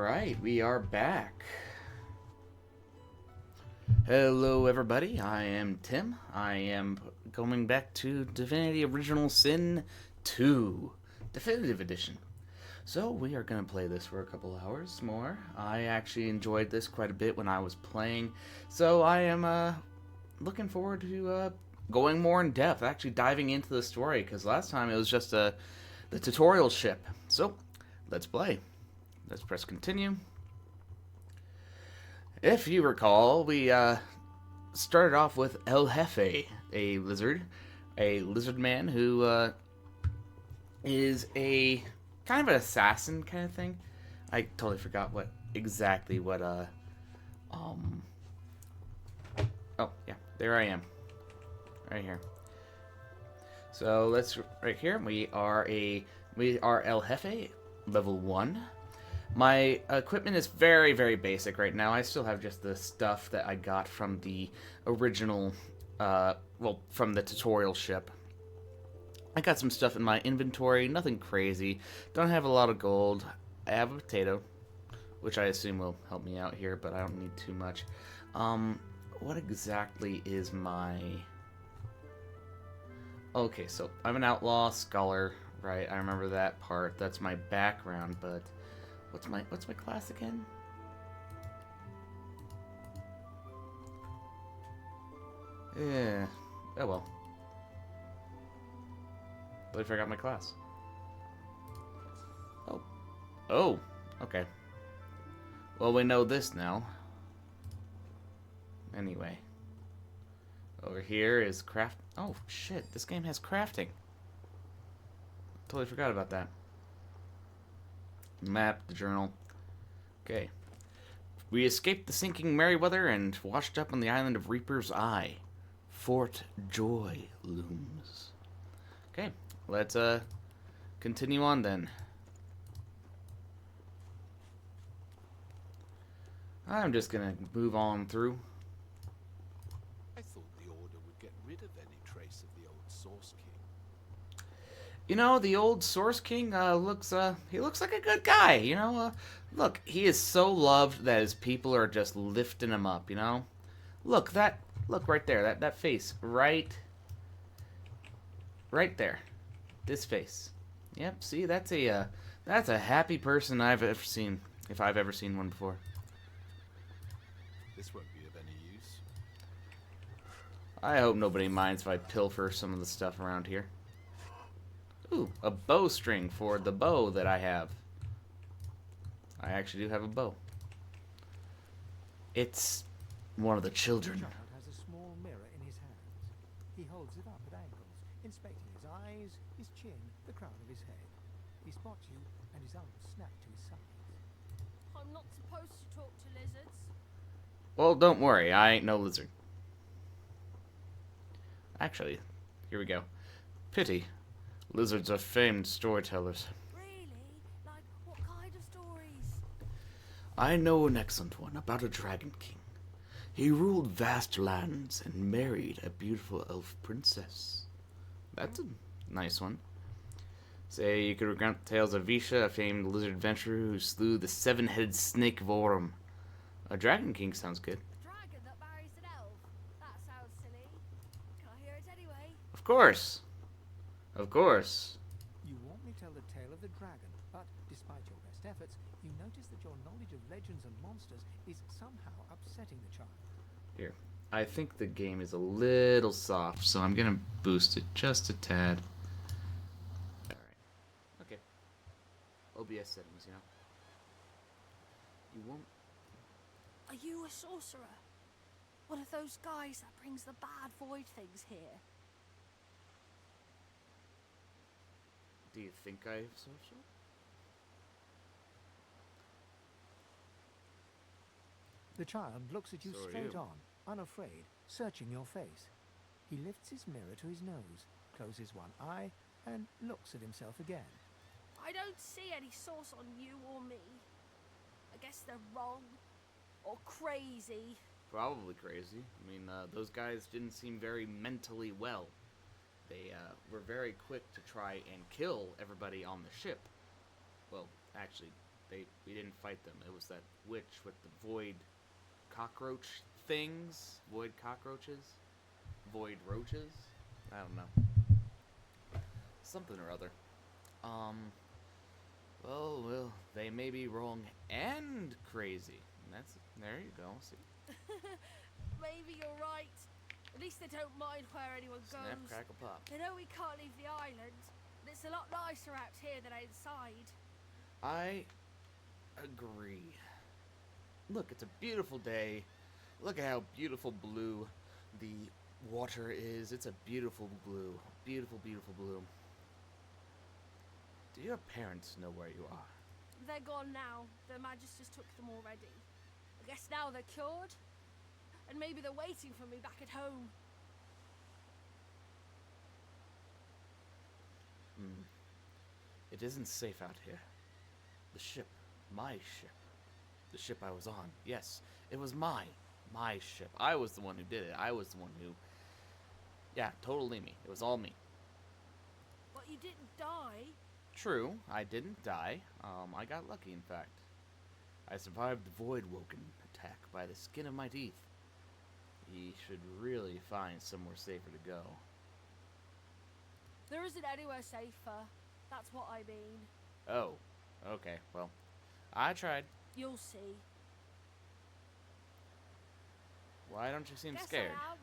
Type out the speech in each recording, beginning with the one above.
Alright, we are back. Hello everybody, I am Tim. I am going back to Divinity Original Sin 2, Definitive Edition. So we are going to play this for a couple hours more. I actually enjoyed this quite a bit when I was playing, so I am looking forward to going more in depth, actually diving into the story, because last time it was just the tutorial ship. So, let's play. Let's press continue. If you recall, we started off with El Jefe, a lizard man who is a kind of an assassin kind of thing. I totally forgot exactly what oh yeah, there I am, right here. So let's right here. We are El Jefe, level 1. My equipment is very, very basic right now. I still have just the stuff that I got from the original, from the tutorial ship. I got some stuff in my inventory, nothing crazy. Don't have a lot of gold. I have a potato, which I assume will help me out here, but I don't need too much. What exactly is my... Okay, so I'm an outlaw scholar, right? I remember that part. That's my background, but... What's my class again? Yeah. Oh well. But I forgot my class. Oh. Oh. Okay. Well, we know this now. Anyway. Over here is craft. Oh shit! This game has crafting. Totally forgot about that. Map, the journal. Okay. We escaped the sinking Merryweather and washed up on the island of Reaper's Eye. Fort Joy looms. Okay, let's continue on then. I'm just gonna move on through. I thought the Order would get rid of any trace of the old Source King. You know, the old Source King he looks like a good guy, you know? Look, he is so loved that his people are just lifting him up, you know? Look right there, that face, right there. This face. Yep, see, that's a happy person I've ever seen, if I've ever seen one before. This won't be of any use. I hope nobody minds if I pilfer some of the stuff around here. Ooh, a bowstring for the bow that I have. I actually do have a bow. It's one of the children. The child has a small mirror in his hands. He holds it up at angles, inspecting his eyes, his chin, the crown of his head. He spots you, and his arms snap to his sides. I'm not supposed to talk to lizards. Well, don't worry, I ain't no lizard. Actually, here we go. Pity. Lizards are famed storytellers. Really? Like, what kind of stories? I know an excellent one about a dragon king. He ruled vast lands and married a beautiful elf princess. That's a nice one. Say you could recount tales of Visha, a famed lizard adventurer who slew the seven-headed snake of Aurum. A dragon king sounds good. A dragon that marries an elf? That sounds silly. Can I hear it anyway? Of course. Of course. You want me to tell the tale of the dragon, but despite your best efforts, you notice that your knowledge of legends and monsters is somehow upsetting the child. Here. I think the game is a little soft, so I'm gonna boost it just a tad. Alright. Okay. OBS settings, you know. You won't... Are you a sorcerer? One of those guys that brings the bad void things here? Do you think I have social? The child looks at you So are straight you. on, unafraid, searching your face. He lifts his mirror to his nose, closes one eye, and looks at himself again. I don't see any source on you or me. I guess they're wrong. Or crazy. Probably crazy. I mean, those guys didn't seem very mentally well. They were very quick to try and kill everybody on the ship. Well, actually, we didn't fight them. It was that witch with the void cockroach things, void cockroaches, void roaches. I don't know, something or other. Well, they may be wrong and crazy. And there you go. See, Maybe you're right. At least they don't mind where anyone goes. snap, crackle, pop. They know we can't leave the island, but it's a lot nicer out here than outside. I agree. Look, it's a beautiful day. Look at how beautiful blue the water is. It's a beautiful blue. Beautiful, beautiful blue. Do your parents know where you are? They're gone now. The Magisters took them already. I guess now they're cured. And maybe they're waiting for me back at home. It isn't safe out here. The ship. My ship. The ship I was on. Yes, it was my ship. I was the one who did it. I was the one who... Yeah, totally me. It was all me. But you didn't die. True, I didn't die. I got lucky, in fact. I survived the Void-Woken attack by the skin of my teeth. He should really find somewhere safer to go. There isn't anywhere safer. That's what I mean. Oh, okay, well, I tried. You'll see. Why don't you seem Guess scared? I am,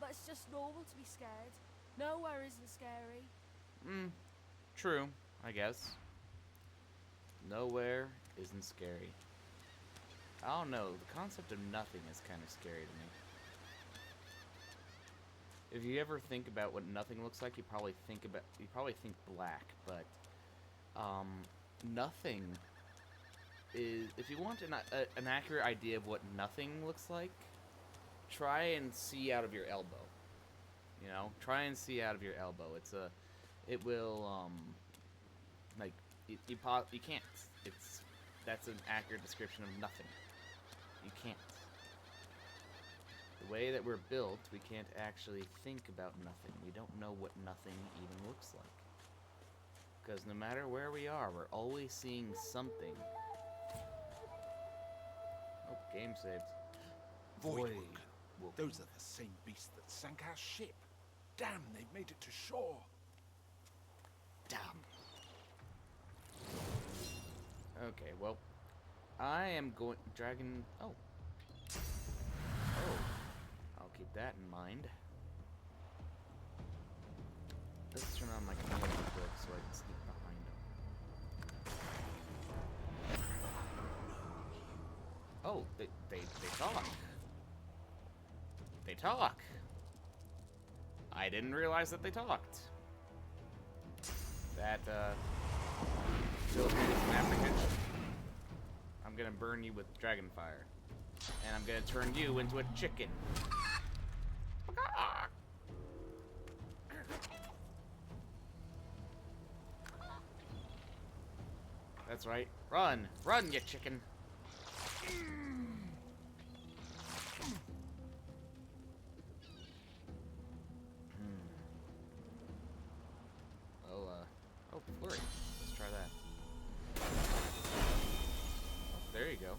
but it's just normal to be scared. Nowhere isn't scary. True, I guess. Nowhere isn't scary. I don't know, the concept of nothing is kind of scary to me. If you ever think about what nothing looks like, you probably think black, but nothing is... If you want an accurate idea of what nothing looks like, try and see out of your elbow. You know, try and see out of your elbow. It will like you can't. That's an accurate description of nothing. You can't. The way that we're built, we can't actually think about nothing. We don't know what nothing even looks like. Because no matter where we are, we're always seeing something. Oh, game saved. Void-Woken. Woken. Those are the same beasts that sank our ship. Damn, they've made it to shore. Damn. Okay, well, I am going... Dragon... Oh. I'll keep that in mind. Let's turn on my command real quick so I can sneak behind them. Oh, they talk. They talk. I didn't realize that they talked. That, fills me with some apprehension. I'm gonna burn you with dragon fire. And I'm gonna turn you into a chicken. That's right. Run! Run, you chicken! Oh, flurry. Let's try that. Oh, there you go.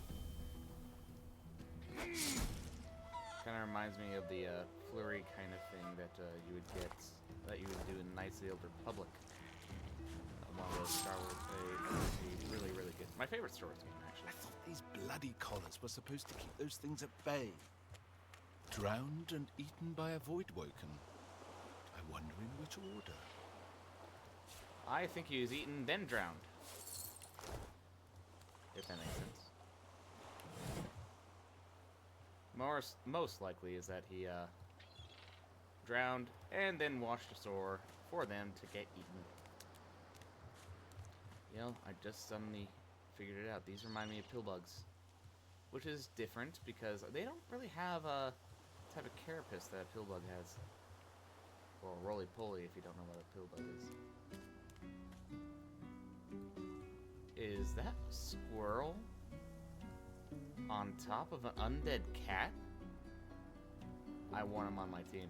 Kind of reminds me of the flurry kind of thing that you would get, that you would do in Knights of the Old Republic. One of those Star Wars plays. Really, really good. My favorite Star Wars game, actually. I thought these bloody collars were supposed to keep those things at bay. Drowned and eaten by a Void-Woken. I wonder in which order. I think he was eaten, then drowned. If that makes sense. Most likely is that he drowned and then washed ashore for them to get eaten. You know, I just suddenly figured it out. These remind me of pillbugs, which is different because they don't really have a type of carapace that a pillbug has. Or roly-poly, if you don't know what a pillbug is. Is that squirrel on top of an undead cat? I want him on my team.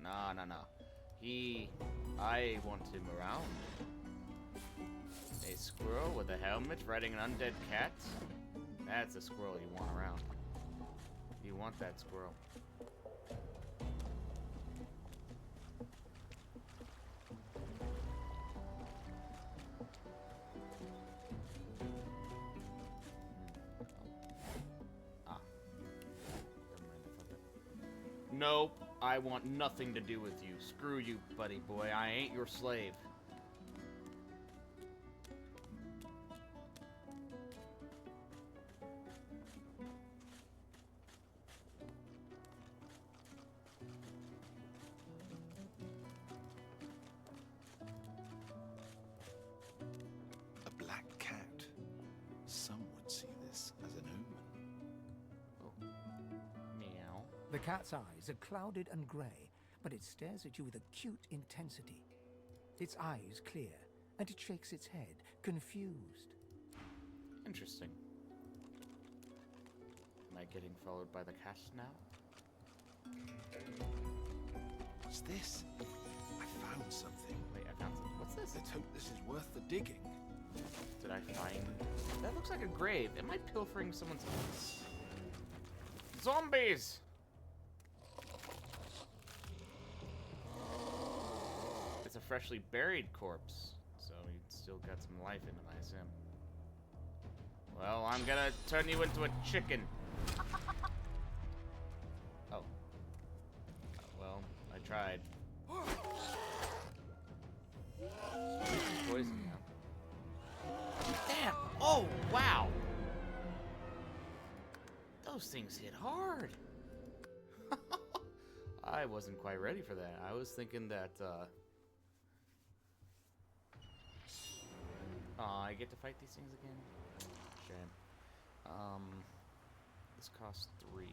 No, no, no. I want him around. A squirrel with a helmet riding an undead cat? That's a squirrel you want around. You want that squirrel. Nope, I want nothing to do with you. Screw you, buddy boy. I ain't your slave. A black cat. Some would see this as an omen. Oh. Meow. The cat's eyes are clouded and grey, but it stares at you with acute intensity. Its eyes clear, and it shakes its head, confused. Interesting. Am I getting followed by the cat now? What's this? I found something. Wait, I found something. What's this? Let's hope this is worth the digging. Did I find... That looks like a grave. Am I pilfering someone's... Zombies! It's a freshly buried corpse, so you still got some life in him, I assume. Well, I'm gonna turn you into a chicken. Oh. Well, I tried. Poison now. Damn! Oh, wow! Those things hit hard. I wasn't quite ready for that. I was thinking that, I get to fight these things again? Shame. This costs 3.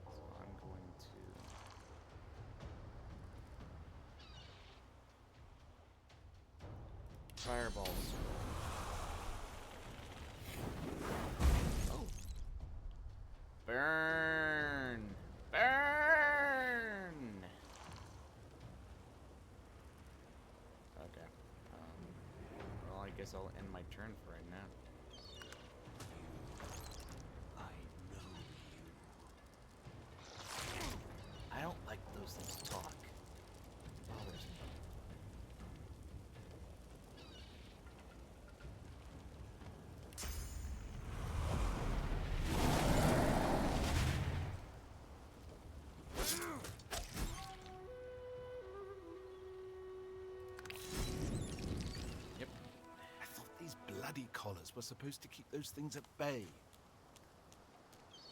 So I'm going to... Fireballs. Oh. Burn! Burn! Okay. Well, I guess I'll end my turn for right now. I know you. I don't like those things talk. It bothers me. Bloody collars were supposed to keep those things at bay.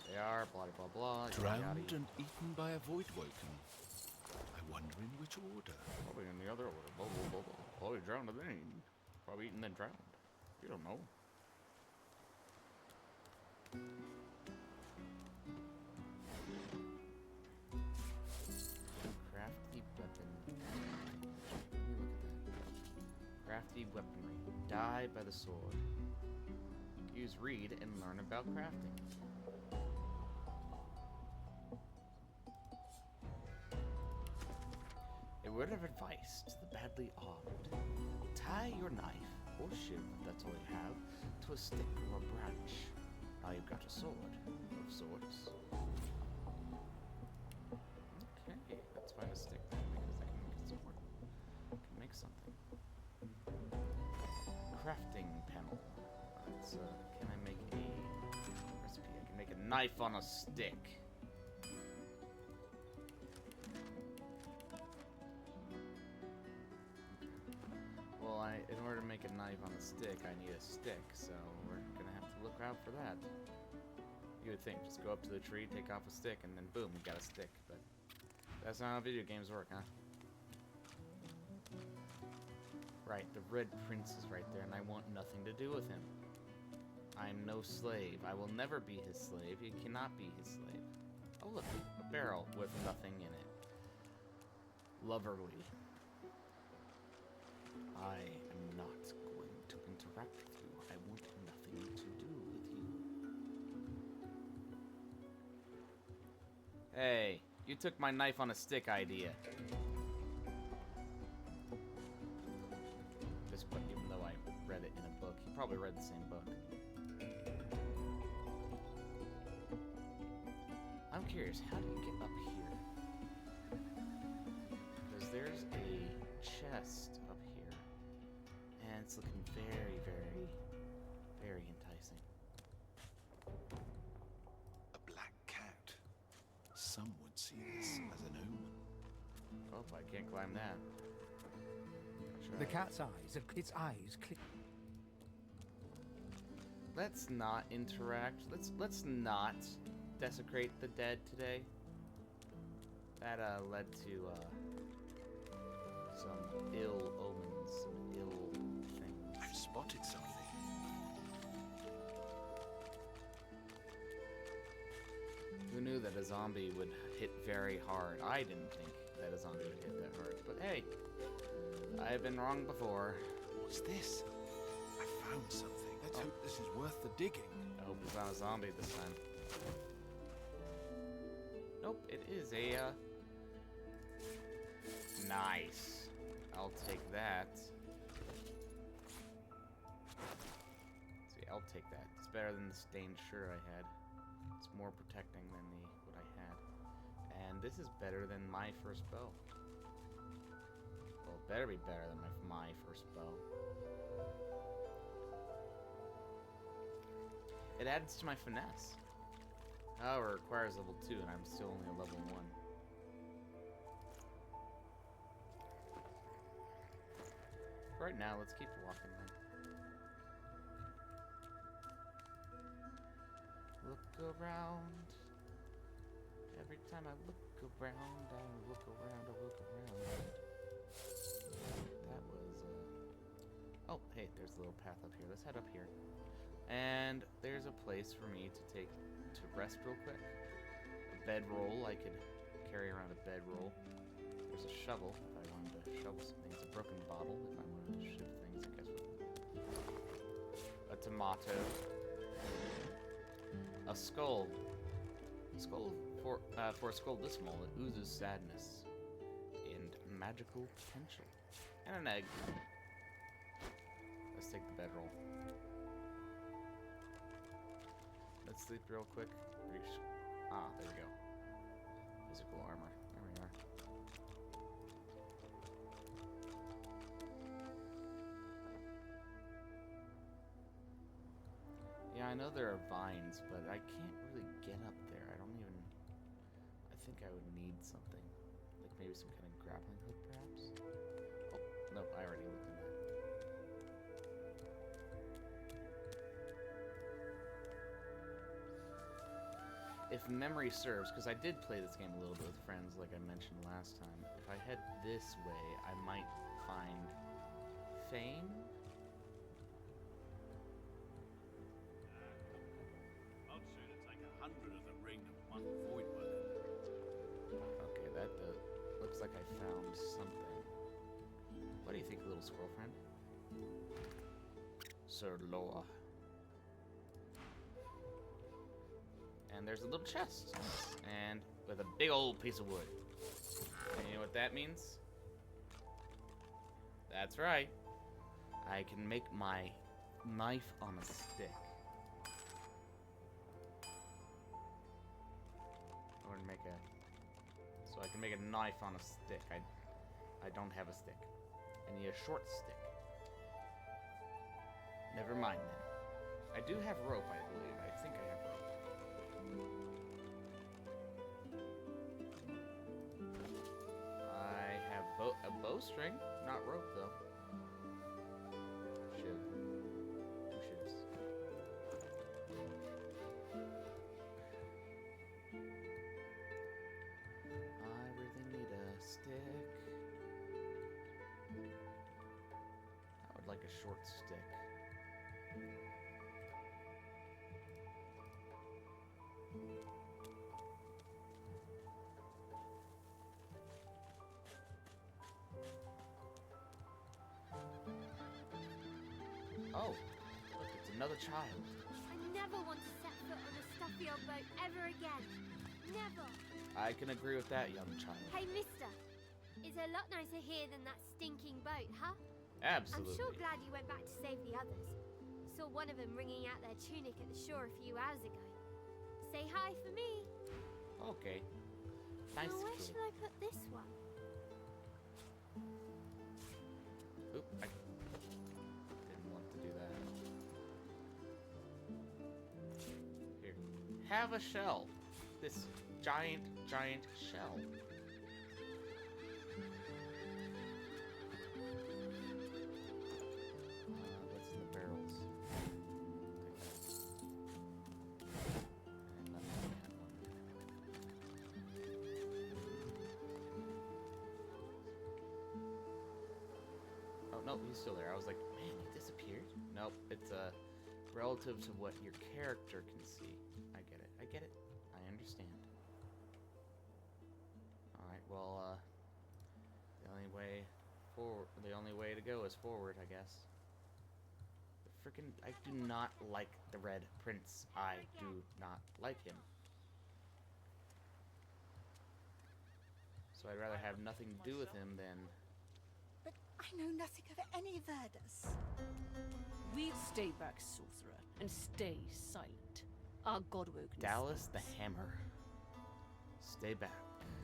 They are, blah, blah, blah. Drowned yada. and eaten by a void woken. I wonder in which order. Probably in the other order. Blah, blah, blah, blah. Probably drowned and then eaten. Probably eaten then drowned. You don't know. Crafty weapon. Let me look at that. Crafty weaponry. Die by the sword. Use read and learn about crafting. A word of advice to the badly armed. Tie your knife, or shiv, if that's all you have, to a stick or a branch. Now you've got a sword, of sorts. Okay, let's find a stick then, because I can make a sword. I can make something. Crafting panel. Let's, can I make a recipe? I can make a knife on a stick. Well, in order to make a knife on a stick, I need a stick, so we're gonna have to look out for that. You would think, just go up to the tree, take off a stick, and then boom, you got a stick, but that's not how video games work, huh? Right, the Red Prince is right there, and I want nothing to do with him. I am no slave. I will never be his slave. He cannot be his slave. Oh look, a barrel with nothing in it. Loverly. I am not going to interact with you. I want nothing to do with you. Hey, you took my knife on a stick idea. This book, even though I read it in a book, you probably read the same book. I'm curious, how do you get up here? Because there's a chest up here, and it's looking very, very, very enticing. A black cat. Some would see this as an omen. Oh, I can't climb that. The cat's eyes, its eyes click. Let's not interact. Let's not desecrate the dead today. That led to some ill omens, some ill things. I've spotted something. Who knew that a zombie would hit very hard? I didn't think that a zombie would hit that hard. But hey, I've been wrong before. What's this? I found something. Let's hope this is worth the digging. I hope it's not a zombie this time. Nope, it is a, Nice. I'll take that. See, I'll take that. It's better than the stained shirt I had. It's more protecting than what I had. And this is better than my first bow. Well, it better be better than my first bow. It adds to my finesse. However, it requires level 2, and I'm still only a level 1. Right now, let's keep walking then. Look around. Every time I look around, I look around, I look around. That was, Oh, hey, there's a little path up here. Let's head up here. And there's a place for me to rest real quick. A bedroll. I could carry around a bedroll. There's a shovel if I wanted to shovel some things. A broken bottle if I wanted to shift things, I guess. A tomato. A skull. A skull for a skull this small, it oozes sadness and magical potential. And an egg. Let's take the bedroll. Let's sleep real quick. Ah, there we go. Physical armor. There we are. Yeah, I know there are vines, but I can't really get up there. I think I would need something. Like maybe some kind of grappling hook, perhaps? Oh, nope, I already looked at that. If memory serves, because I did play this game a little bit with friends, like I mentioned last time, if I head this way, I might find fame? I'd sooner take 100 of the ring than one void weapon. Okay, that looks like I found something. What do you think, little squirrel friend? Sir Loa. And there's a little chest. And with a big old piece of wood. And you know what that means? That's right. I can make my knife on a stick. Or make a... So I can make a knife on a stick. I don't have a stick. I need a short stick. Never mind then. I do have rope, I believe. I think I have rope. I have a bowstring, not rope though. Shiv. 2 shivs. I really need a stick. I would like a short stick. Oh, look, it's another child. I never want to set foot on a stuffy old boat ever again. Never. I can agree with that, young child. Hey, mister. It's a lot nicer here than that stinking boat, huh? Absolutely. I'm sure glad you went back to save the others. Saw one of them wringing out their tunic at the shore a few hours ago. Say hi for me. Okay. Nice Now, where kid. should I put this one? Oop, I didn't want to do that. Here. Have a shell. This giant shell. What's in the barrels? Take that. And nothing in that one. Oh, no, he's still there. I was like, man, he disappeared? Nope, it's relative to what your character can see. I get it. I get it. I understand. Alright, well, the only way to go is forward, I guess. Freaking, I do not like the Red Prince. I do not like him. So I'd rather have nothing to do with him than... But I know nothing of any Verdus. We'll stay back, sorcerer, and stay silent. Our godwoken Dallas the Hammer. Stay back.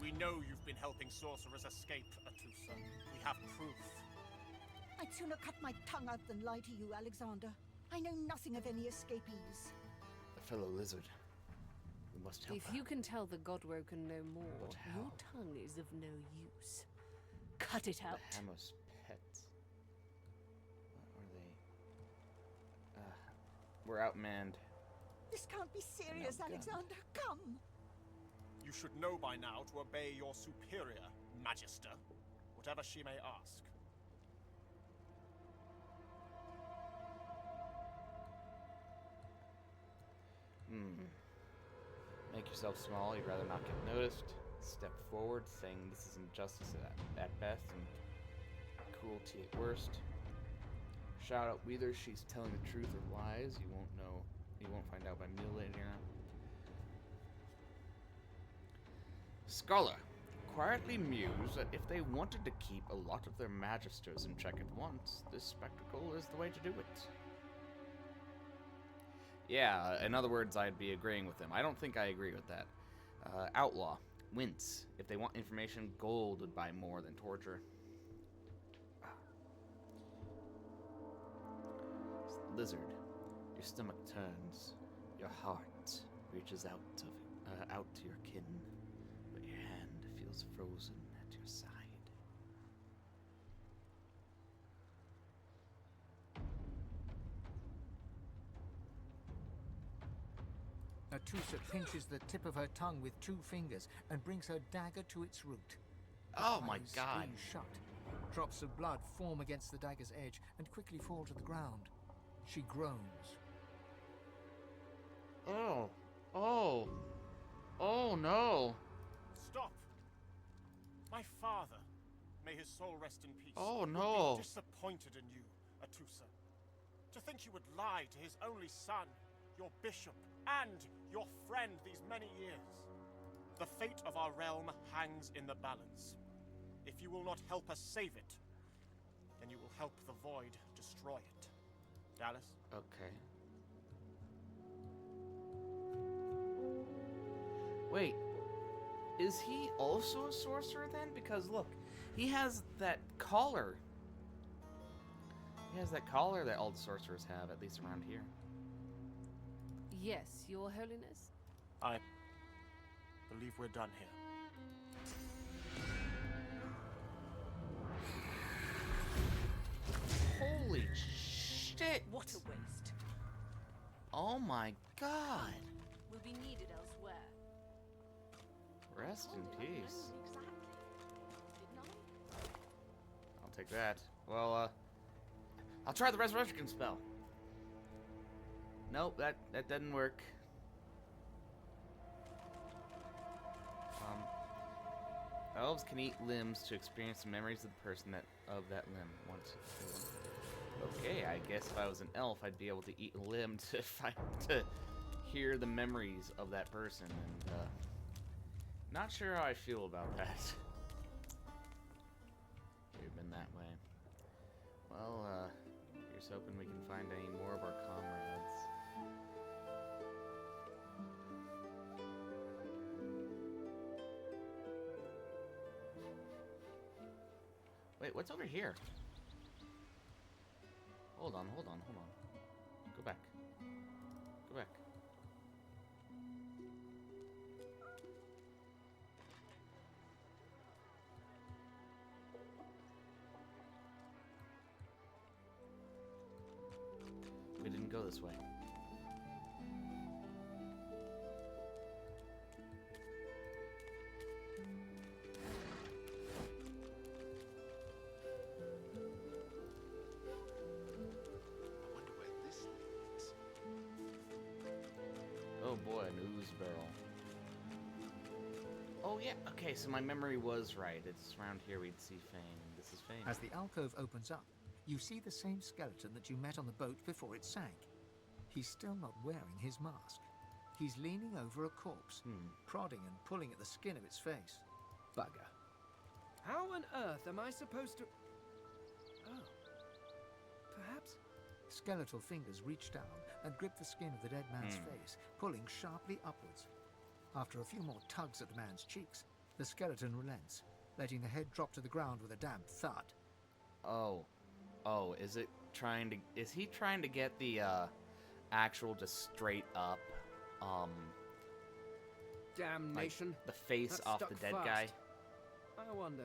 We know you've been helping sorcerers escape, Atusa. We have proof. I'd sooner cut my tongue out than lie to you, Alexander. I know nothing of any escapees. The fellow lizard. We must help If her. you can tell the godwoken no more, But how? your tongue is of no use. Cut it out. The Hammer's pets. What are they? We're outmanned. This can't be serious, No, God. Alexander. Come. You should know by now to obey your superior, Magister, whatever she may ask. Make yourself small. You'd rather not get noticed. Step forward, saying this is injustice at best and cruelty at worst. Shout out whether she's telling the truth or lies. You won't know. You won't find out by mutilating her. Scholar, quietly muse that if they wanted to keep a lot of their magisters in check at once, this spectacle is the way to do it. Yeah, in other words, I'd be agreeing with them. I don't think I agree with that. Outlaw, wince. If they want information, gold would buy more than torture. Lizard, your stomach turns, your heart reaches out to your kin, but your hand feels frozen at your side. Atusa pinches the tip of her tongue with 2 fingers and brings her dagger to its root. Oh my Eyes God. screen shut. Drops of blood form against the dagger's edge and quickly fall to the ground. She groans. Oh. Oh. Oh no. Stop! My father, may his soul rest in peace, Oh, would no. be disappointed in you, Atusa. To think you would lie to his only son, your bishop, and your friend these many years. The fate of our realm hangs in the balance. If you will not help us save it, then you will help the Void destroy it. Dallas? Okay. Wait. Is he also a sorcerer then? Because look, he has that collar. He has that collar that all the sorcerers have, at least around here. Yes, your holiness. I believe we're done here. Holy shit! What a waste. Oh my god! Will be needed elsewhere. Rest in peace. Exactly. Didn't I? I'll take that. Well, I'll try the resurrection spell. Nope, that didn't work. Elves can eat limbs to experience the memories of the person of that limb. Okay, I guess if I was an elf, I'd be able to eat a limb to hear the memories of that person. And Not sure how I feel about that. We've been that way. Well, here's hoping we can find any more of our comrades. Wait, what's over here? Hold on, hold on, hold on. Go back. Go back. We didn't go this way. I wonder where this leads. Oh boy, an ooze barrel. Oh yeah, okay, so my memory was right. It's around here we'd see Fane. This is Fane. As the alcove opens up, you see the same skeleton that you met on the boat before it sank. He's still not wearing his mask. He's leaning over a corpse, prodding and pulling at the skin of its face. Bugger. How on earth am I supposed to... Oh. Perhaps... Skeletal fingers reach down and grip the skin of the dead man's face, pulling sharply upwards. After a few more tugs at the man's cheeks, the skeleton relents, letting the head drop to the ground with a damp thud. Oh. Oh, is he trying to get the, actual just straight up, Damnation. like the face That off the stuck dead fast. guy? I wonder,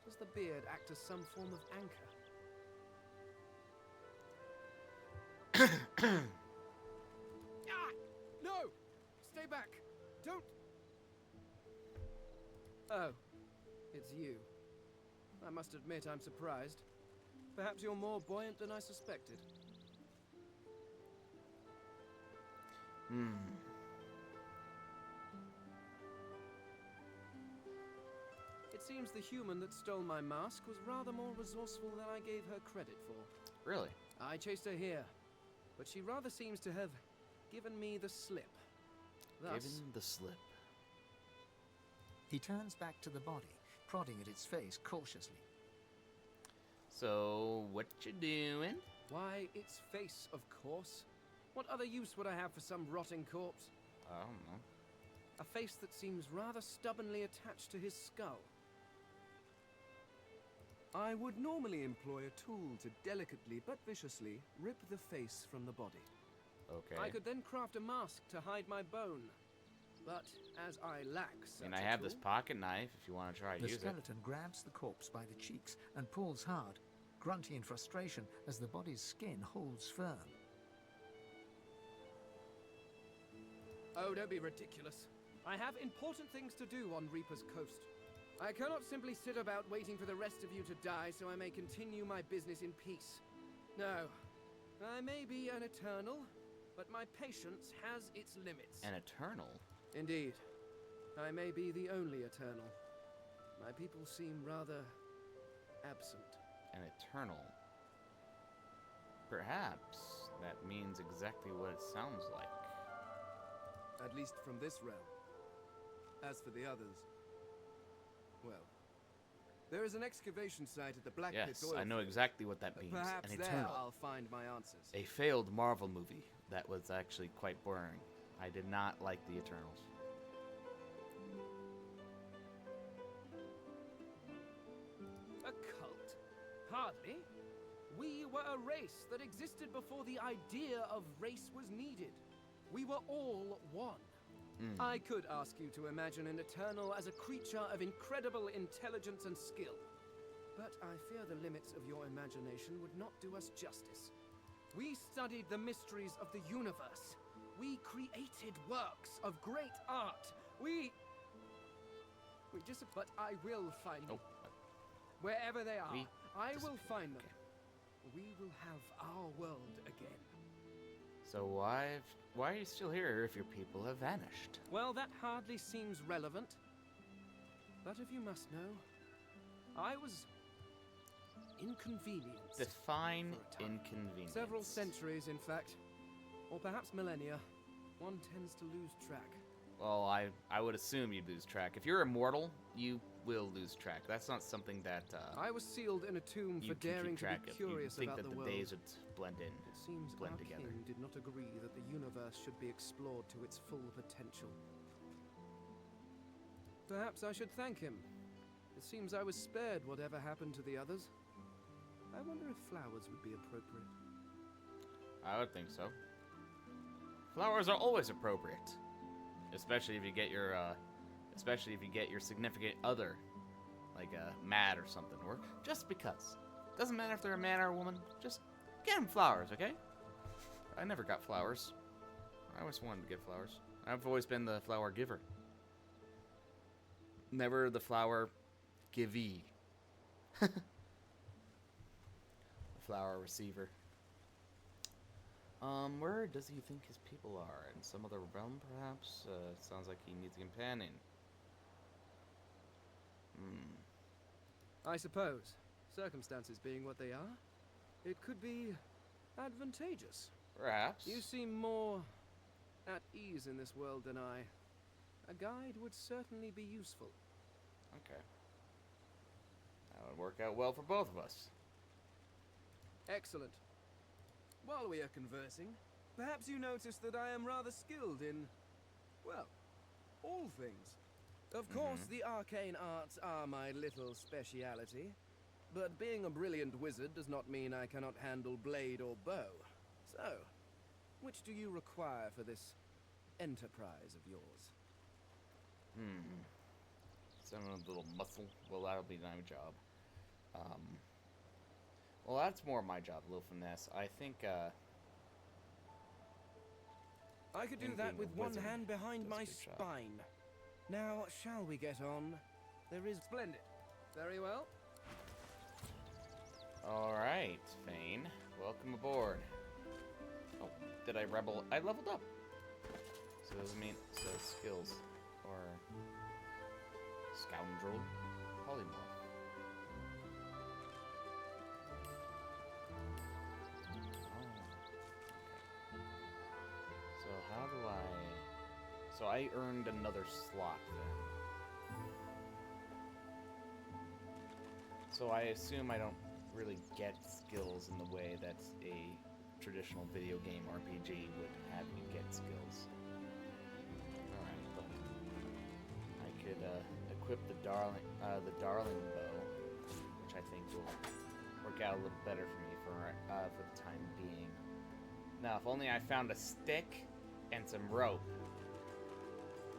does the beard act as some form of anchor? Ah! No! Stay back! Don't... Oh, it's you. I must admit I'm surprised. Perhaps you're more buoyant than I suspected. It seems the human that stole my mask was rather more resourceful than I gave her credit for. Really? I chased her here, but she rather seems to have given me the slip. Thus, Given the slip. He turns back to the body, prodding at its face cautiously. So, what you doing? why, its face, of course. What other use would I have for some rotting corpse? I don't know. A face that seems rather stubbornly attached to his skull. I would normally employ a tool to delicately but viciously rip the face from the body. Okay. I could then craft a mask to hide my bone. But as I lack such And I a have this tool- pocket knife if you want to try to The use it. skeleton grabs the corpse by the cheeks and pulls hard, grunting in frustration as the body's skin holds firm. Oh, don't be ridiculous. I have important things to do on Reaper's Coast. I cannot simply sit about waiting for the rest of you to die so I may continue my business in peace. No. I may be an eternal, but my patience has its limits. An eternal? Indeed. I may be the only eternal. My people seem rather absent. An eternal. Perhaps that means exactly what it sounds like. At least from this realm. As for the others, well, there is an excavation site at the Black Pit Yes, oil I know field. exactly what that means. Perhaps An there eternal. I'll find my answers. A failed Marvel movie that was actually quite boring. I did not like the Eternals. A cult? Hardly. We were a race that existed before the idea of race was needed. We were all one. I could ask you to imagine an Eternal as a creature of incredible intelligence and skill. But I fear the limits of your imagination would not do us justice. We studied the mysteries of the universe. We created works of great art. We just... But I will find them. Wherever they are, We I will disappeared. find them. We will have our world again. So why are you still here if your people have vanished? Well, that hardly seems relevant. But if you must know, I was inconvenienced. Define for a time. inconvenience. Several centuries, in fact. Or perhaps millennia. One tends to lose track. Well, I would assume you'd lose track. If you're immortal, you will lose track. That's not something that I was sealed in a tomb you for can daring keep to track be of. You curious think about that the the world. days would blend in. It seems blend our together. king did not agree that the universe should be explored to its full potential. Perhaps I should thank him. It seems I was spared whatever happened to the others. I wonder if flowers would be appropriate. I would think so. Flowers are always appropriate, especially if you get your significant other, like a Matt or something, or just because. Doesn't matter if they're a man or a woman. Just get them flowers, okay? I never got flowers. I always wanted to get flowers. I've always been the flower giver, never the flower givee. The flower receiver. Where does he think his people are? In some other realm, perhaps? Sounds like he needs a companion. I suppose, circumstances being what they are, it could be advantageous. Perhaps. You seem more at ease in this world than I. A guide would certainly be useful. Okay. That would work out well for both of us. Excellent. While we are conversing, perhaps you notice that I am rather skilled in, well, all things. Of course, the arcane arts are my little speciality, but being a brilliant wizard does not mean I cannot handle blade or bow. So, which do you require for this enterprise of yours? Some little muscle. Well, that'll be my job. Well, that's more my job, a little finesse. I think, I could do being that a with one wizard hand behind does a my good job. spine. Now, shall we get on? There is splendid. Very well. Alright, Fane. Welcome aboard. Oh, did I rebel? I leveled up. So does it mean, so skills. Or scoundrel. Polymorph. So how do I... So I earned another slot then. So I assume I don't really get skills in the way that a traditional video game RPG would have you get skills. Alright, but I could equip the darling bow, which I think will work out a little better for me for the time being. Now, if only I found a stick and some rope.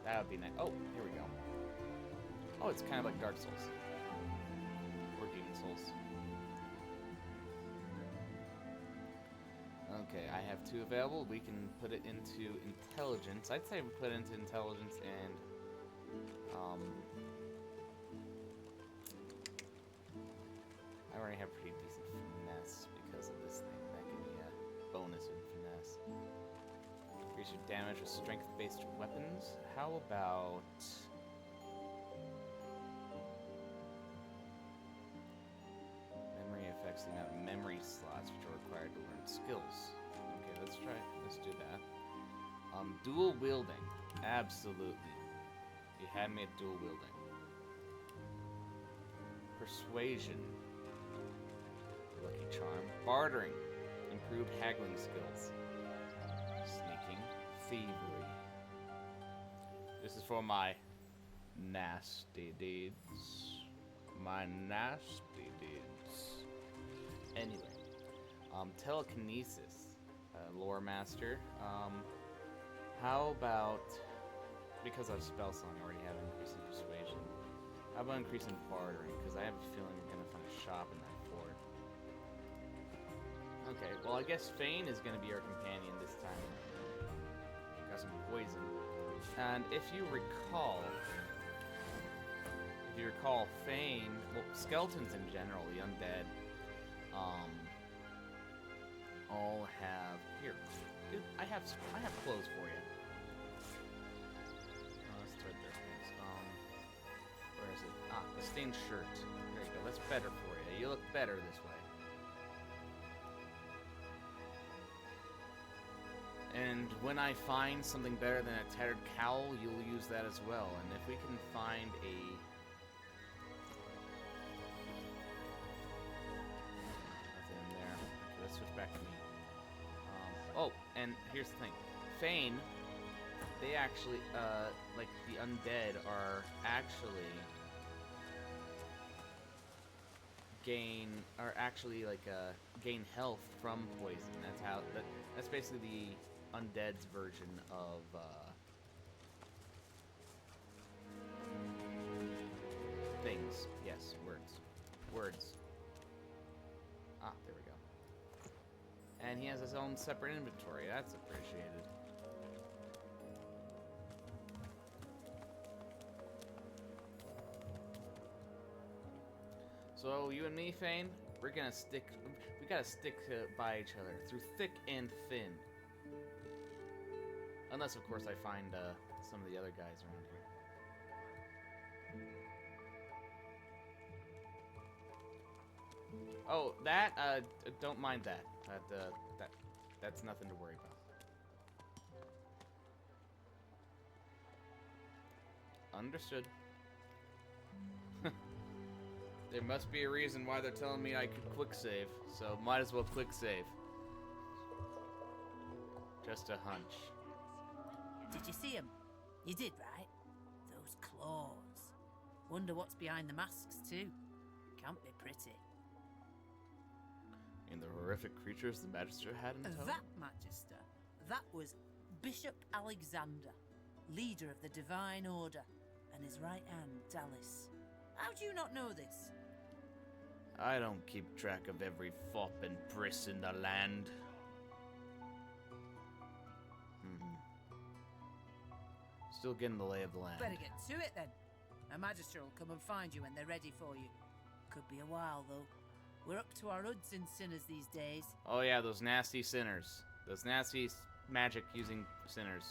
That would be nice. Oh, here we go. Oh, it's kind of like Dark Souls. Or Demon Souls. Okay, I have 2 available. We can put it into intelligence. I'd say we put it into intelligence and I already have pretty decent finesse because of this thing. That can be a bonus in finesse. Increase your damage with strength-based weapons. How about... Memory affects the amount of memory slots which are required to learn skills. Okay, let's try. Let's do that. Dual wielding. Absolutely. You had me at dual wielding. Persuasion. Lucky charm. Bartering. Improved haggling skills. Sneaking. Thievery. This is for my nasty deeds. My nasty deeds. Anyway. Telekinesis. Lore master. How about... Because I've spell song, I already have an increase in persuasion. How about increasing bartering? Because I have a feeling we're going to find a shop in that fort. Okay, well I guess Fane is going to be our companion this time. Got some poison. And if you recall, Fane, well, skeletons in general, the undead, all have, here, dude, I have clothes for you. Let's thread their things. Where is it? Ah, the stained shirt. There you go, that's better for you. You look better this way. And when I find something better than a tattered cowl, you'll use that as well. And if we can find a... Nothing in there. Okay, let's switch back to me. Oh, and here's the thing. Fane, they actually, like, the undead are actually... gain health from poison. That's basically the undead's version of things. Yes, words. Ah, there we go. And he has his own separate inventory. That's appreciated. So you and me, Fane, we gotta stick by each other through thick and thin. Unless, of course, I find some of the other guys around here. Oh, that don't mind that. That's nothing to worry about. Understood. There must be a reason why they're telling me I could quick save, so might as well quick save. Just a hunch. Did you see him? You did, right? Those claws. Wonder what's behind the masks, too. Can't be pretty. And the horrific creatures the Magister had in tow? That Magister, that was Bishop Alexander, leader of the Divine Order, and his right hand, Dallas. How do you not know this? I don't keep track of every fop and briss in the land. Still getting the lay of the land. Better get to it then. A Magister will come and find you when they're ready for you. Could be a while though. We're up to our hoods in sinners these days. Oh yeah, those nasty sinners. Those nasty magic-using sinners.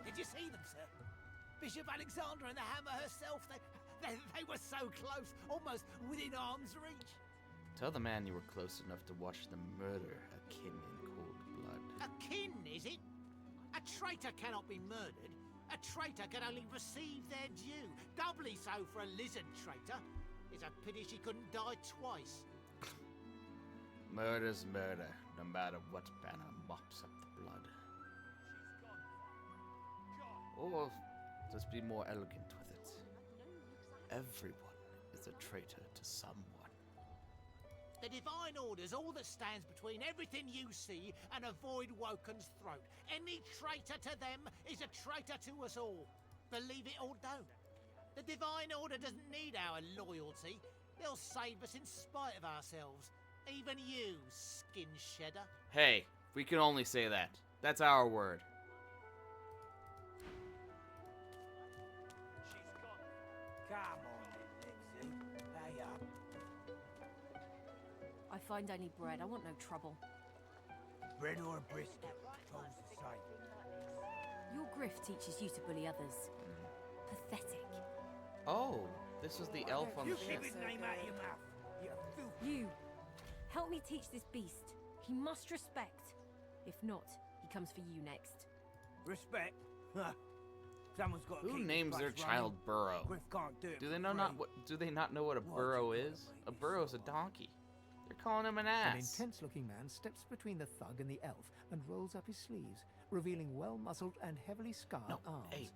Did you see them, sir? Bishop Alexander and the Hammer herself, they were so close, almost within arm's reach. Tell the man you were close enough to watch them murder a kin in cold blood. A kin, is it? A traitor cannot be murdered. A traitor can only receive their due. Doubly so for a lizard traitor. It's a pity she couldn't die twice. Murder's murder, no matter what banner mops up the blood. Or just be more elegant with it. Everyone is a traitor to someone. The Divine Order's all that stands between everything you see and a Void Woken's throat. Any traitor to them is a traitor to us all. Believe it or don't. The Divine Order doesn't need our loyalty. They'll save us in spite of ourselves. Even you, skin shedder. Hey, we can only say that. That's our word. Come on then, Lexi. Pay up. I find I need bread. I want no trouble. Bread or a brisket, toll's the same. Your grift teaches you to bully others. Pathetic. Oh, this is the elf on the Keep ship. his name out of your mouth. You filthy. You, help me teach this beast. He must respect. If not, he comes for you next. Respect? Huh. Someone's got to Who keep names this their place child running. Burrow? Griff can't do it Do for they know free. do they not know what a Why'd burrow you is? gotta A make burrow's a donkey. They're calling him an ass. An intense-looking man steps between the thug and the elf and rolls up his sleeves, revealing well-muscled and heavily scarred No, arms. hey.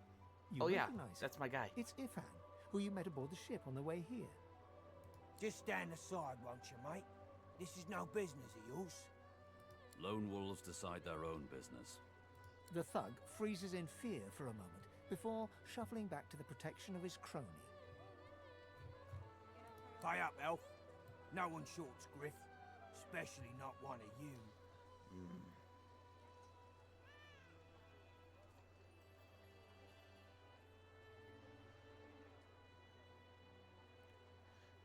You Oh yeah, recognize that's my guy. It's Ifan, who you met aboard the ship on the way here. Just stand aside, won't you, mate? This is no business of yours. Lone wolves decide their own business. The thug freezes in fear for a moment before shuffling back to the protection of his crony. Pay up, elf. No one shorts Griff, especially not one of you.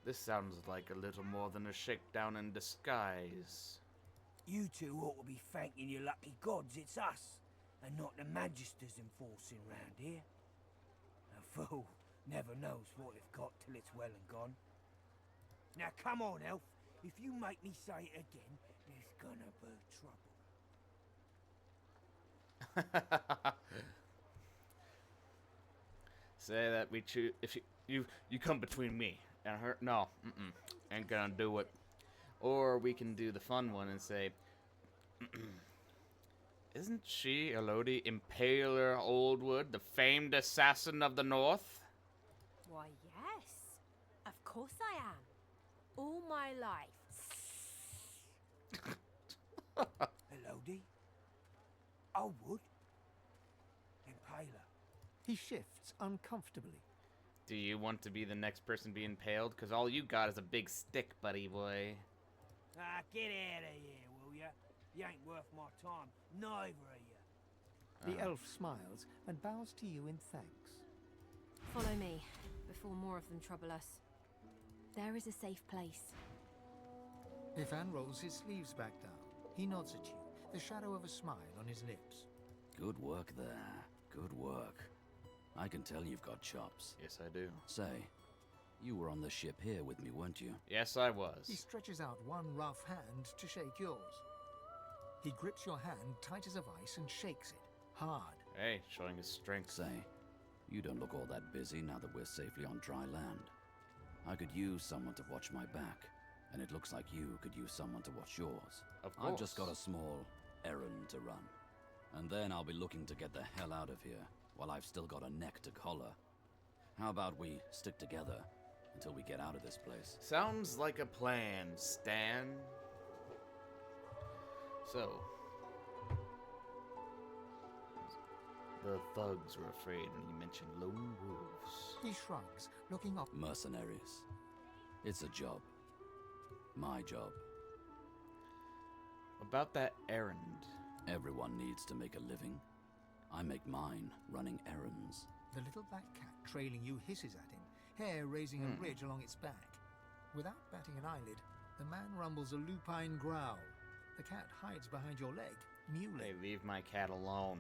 This sounds like a little more than a shakedown in disguise. You two ought to be thanking your lucky gods it's us, and not the Magisters enforcing round here. A fool never knows what they've got till it's well and gone. Now come on, elf. If you make me say it again, there's gonna be trouble. Say that we choose. If you come between me and her, no, ain't gonna do it. Or we can do the fun one and say, isn't she Elodie Impaler Oldwood, the famed assassin of the North? Why, yes. Of course I am. All my life. Elodie? Oh, wood? Impaler. He shifts uncomfortably. Do you want to be the next person being impaled? Because all you got is a big stick, buddy boy. Ah, get out of here, will ya? You ain't worth my time, neither of you. The elf smiles and bows to you in thanks. Follow me, before more of them trouble us. There is a safe place. Ifan rolls his sleeves back down. He nods at you, the shadow of a smile on his lips. Good work there. Good work. I can tell you've got chops. Yes, I do. Say, you were on the ship here with me, weren't you? Yes, I He was. stretches out one rough hand to shake yours. He grips your hand tight as a vice and shakes it, hard. Hey, showing his strength. Say, you don't look all that busy now that we're safely on dry land. I could use someone to watch my back, and it looks like you could use someone to watch yours. Of course. I've just got a small errand to run. And then I'll be looking to get the hell out of here, while I've still got a neck to collar. How about we stick together until we get out of this place? Sounds like a plan, Stan. So, the thugs were afraid when you mentioned lone wolves. He shrugs, looking up. Mercenaries. It's a job. My job. About that errand. Everyone needs to make a living. I make mine running errands. The little black cat trailing you hisses at him, hair raising a ridge along its back. Without batting an eyelid, the man rumbles a lupine growl. The cat hides behind your leg, mewling. Hey, leave my cat alone.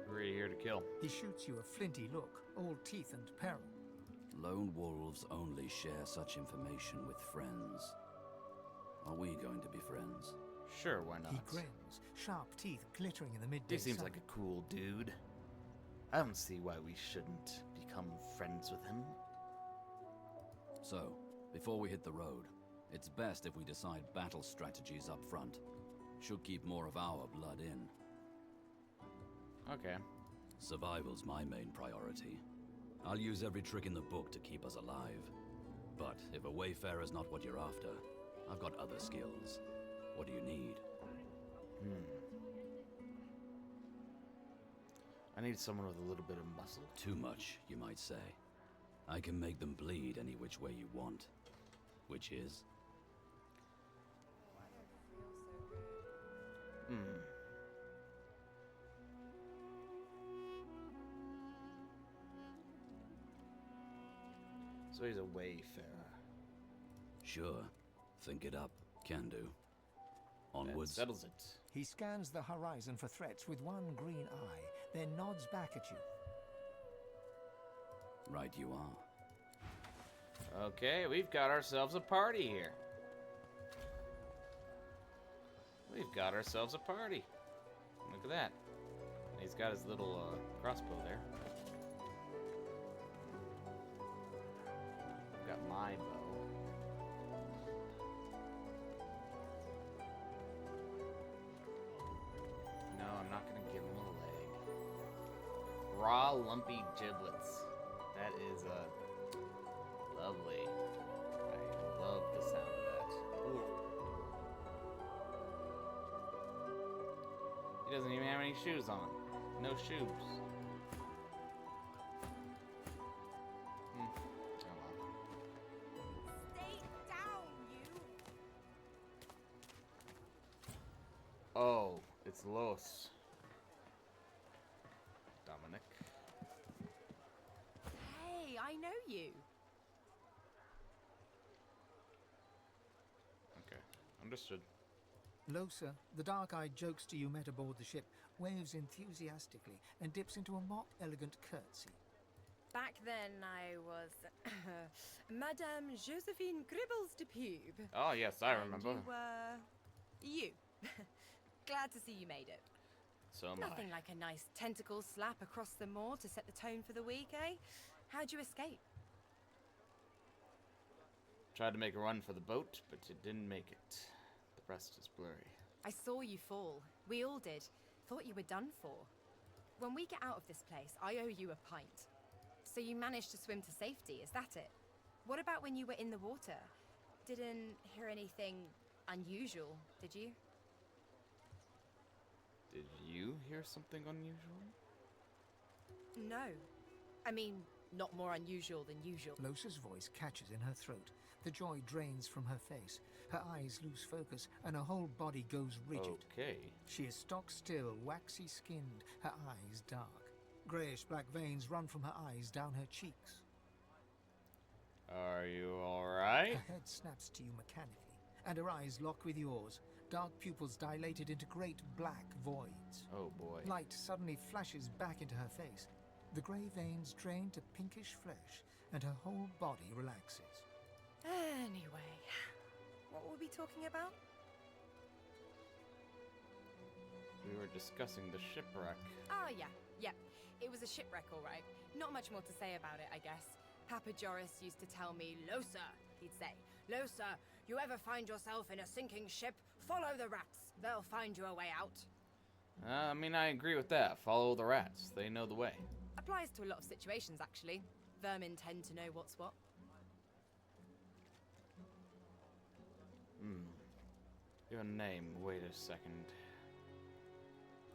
We're here to kill. He shoots you a flinty look, all teeth and peril. Lone wolves only share such information with friends. Are we going to be friends? Sure, why not? He grins, sharp teeth glittering in the midday He seems sun. like a cool dude. I don't see why we shouldn't become friends with him. So, before we hit the road, it's best if we decide battle strategies up front. Should keep more of our blood in. Okay. Survival's my main priority. I'll use every trick in the book to keep us alive. But if a wayfarer's not what you're after, I've got other skills. What do you need? I need someone with a little bit of muscle. Too much, you might say. I can make them bleed any which way you want. Which is? So he's a wayfarer. Sure. Think it up. Can do. That Onwards. settles it. He scans the horizon for threats with one green eye, then nods back at you. Right you are. Okay, we've got ourselves a party here. We've got ourselves a party. Look at that. He's got his little crossbow there. I've got my bow. No, I'm not gonna give him a leg. Raw, lumpy giblets. That is lovely. I love the sound of that. Ooh. He doesn't even have any shoes on. No shoes. Oh well. Stay down, you! Oh, it's Los. Dominic. Hey, I know you. Okay, understood. Losa, the dark-eyed jokester you met aboard the ship, waves enthusiastically and dips into a mock elegant curtsy. Back then, I was Madame Josephine Gribbles de Pube. Oh, yes, I remember. And you were... you. Glad to see you made it. So am Nothing I. like a nice tentacle slap across the moor to set the tone for the week, eh? How'd you escape? Tried to make a run for the boat, but it didn't make it. The rest is blurry. I saw you fall. We all did. Thought you were done for. When we get out of this place, I owe you a pint. So you managed to swim to safety, is that it? What about when you were in the water? Didn't hear anything unusual, did you? Did you hear something unusual? No. I mean, not more unusual than usual. Losa's voice catches in her throat. The joy drains from her face. Her eyes lose focus, and her whole body goes rigid. Okay. She is stock still, waxy skinned, her eyes dark. Greyish black veins run from her eyes down her cheeks. Are you alright? Her head snaps to you mechanically, and her eyes lock with yours. Dark pupils dilated into great black voids. Oh boy. Light suddenly flashes back into her face. The grey veins drain to pinkish flesh, and her whole body relaxes. Anyway, what were we talking about? We were discussing the shipwreck. Oh, yeah. It was a shipwreck, all right. Not much more to say about it, I guess. Papa Joris used to tell me, Losa, he'd say, Losa, you ever find yourself in a sinking ship, follow the rats. They'll find you a way out. I mean, I agree with that. Follow the rats. They know the way. Applies to a lot of situations, actually. Vermin tend to know what's what. Your name, wait a second.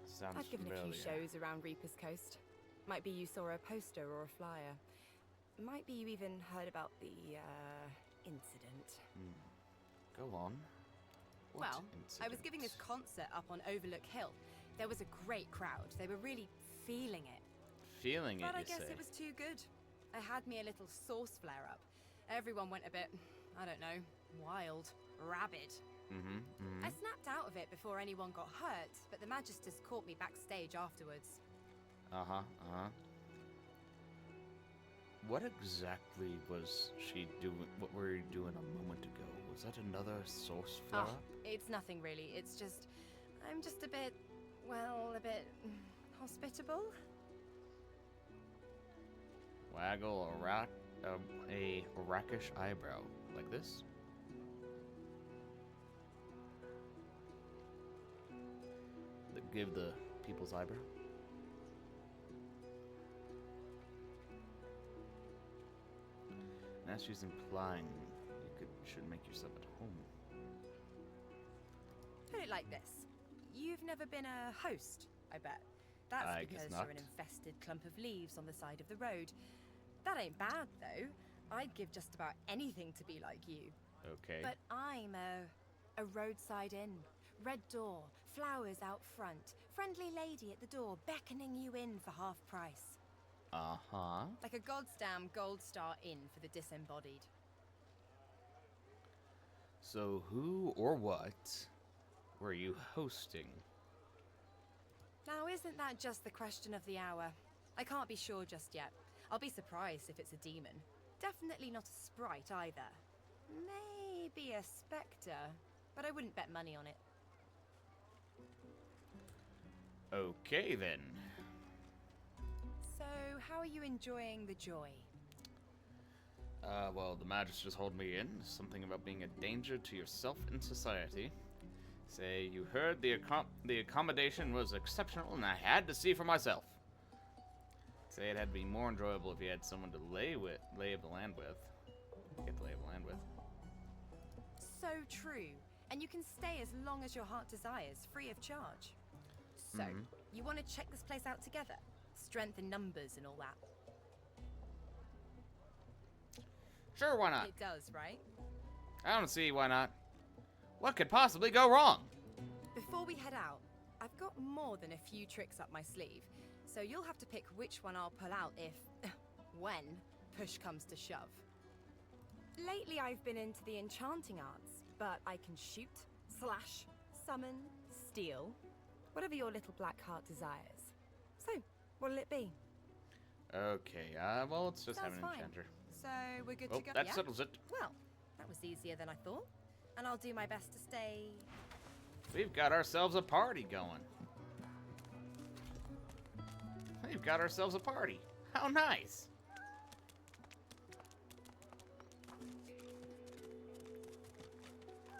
Sounds I've given familiar. a few shows around Reaper's Coast. Might be you saw a poster or a flyer. Might be you even heard about the, incident. Go on. What Well, I was giving this incident? concert up on Overlook Hill. There was a great crowd. They were really feeling it. Feeling it, But I you guess say? it was too good. I had me a little sauce flare-up. Everyone went a bit, I don't know, wild, rabid. I snapped out of it before anyone got hurt, but the Magisters caught me backstage afterwards. What exactly was she doing? What were you doing a moment ago? Was that another source flare up? It's nothing really. It's just, I'm just a bit, well, a bit hospitable. Waggle a rakish eyebrow. Like this? Give the people's eyebrow. And as she's implying, you should make yourself at home. Put it like this. You've never been a host, I bet. That's I because guess not. you're an infested clump of leaves on the side of the road. That ain't bad, though. I'd give just about anything to be like you. Okay. But I'm a roadside inn. Red door, flowers out front, friendly lady at the door beckoning you in for half price. Uh-huh. Like a goddamn gold star inn for the disembodied. So who or what were you hosting? Now, isn't that just the question of the hour? I can't be sure just yet. I'll be surprised if it's a demon. Definitely not a sprite either. Maybe a spectre, but I wouldn't bet money on it. Okay, then. So, how are you enjoying the joy? Well, the Magisters hold me in. Something about being a danger to yourself and society. Say, you heard the accommodation was exceptional, and I had to see for myself. Say it had to be more enjoyable if you had someone to lay of the land with. Get the lay of the land with. So true. And you can stay as long as your heart desires, free of charge. So, you want to check this place out together? Strength in numbers and all that. Sure, why not? It does, right? I don't see why not. What could possibly go wrong? Before we head out, I've got more than a few tricks up my sleeve, so you'll have to pick which one I'll pull out if, when, push comes to shove. Lately I've been into the enchanting arts, but I can shoot, slash, summon, steal, whatever your little black heart desires. So, what'll it be? Okay, well, let's just have Sounds an fine. enchanter. So, we're good Oh, to go? that Yeah? settles it. Well, that was easier than I thought. And I'll do my best to stay... We've got ourselves a party going. We've got ourselves a party. How nice.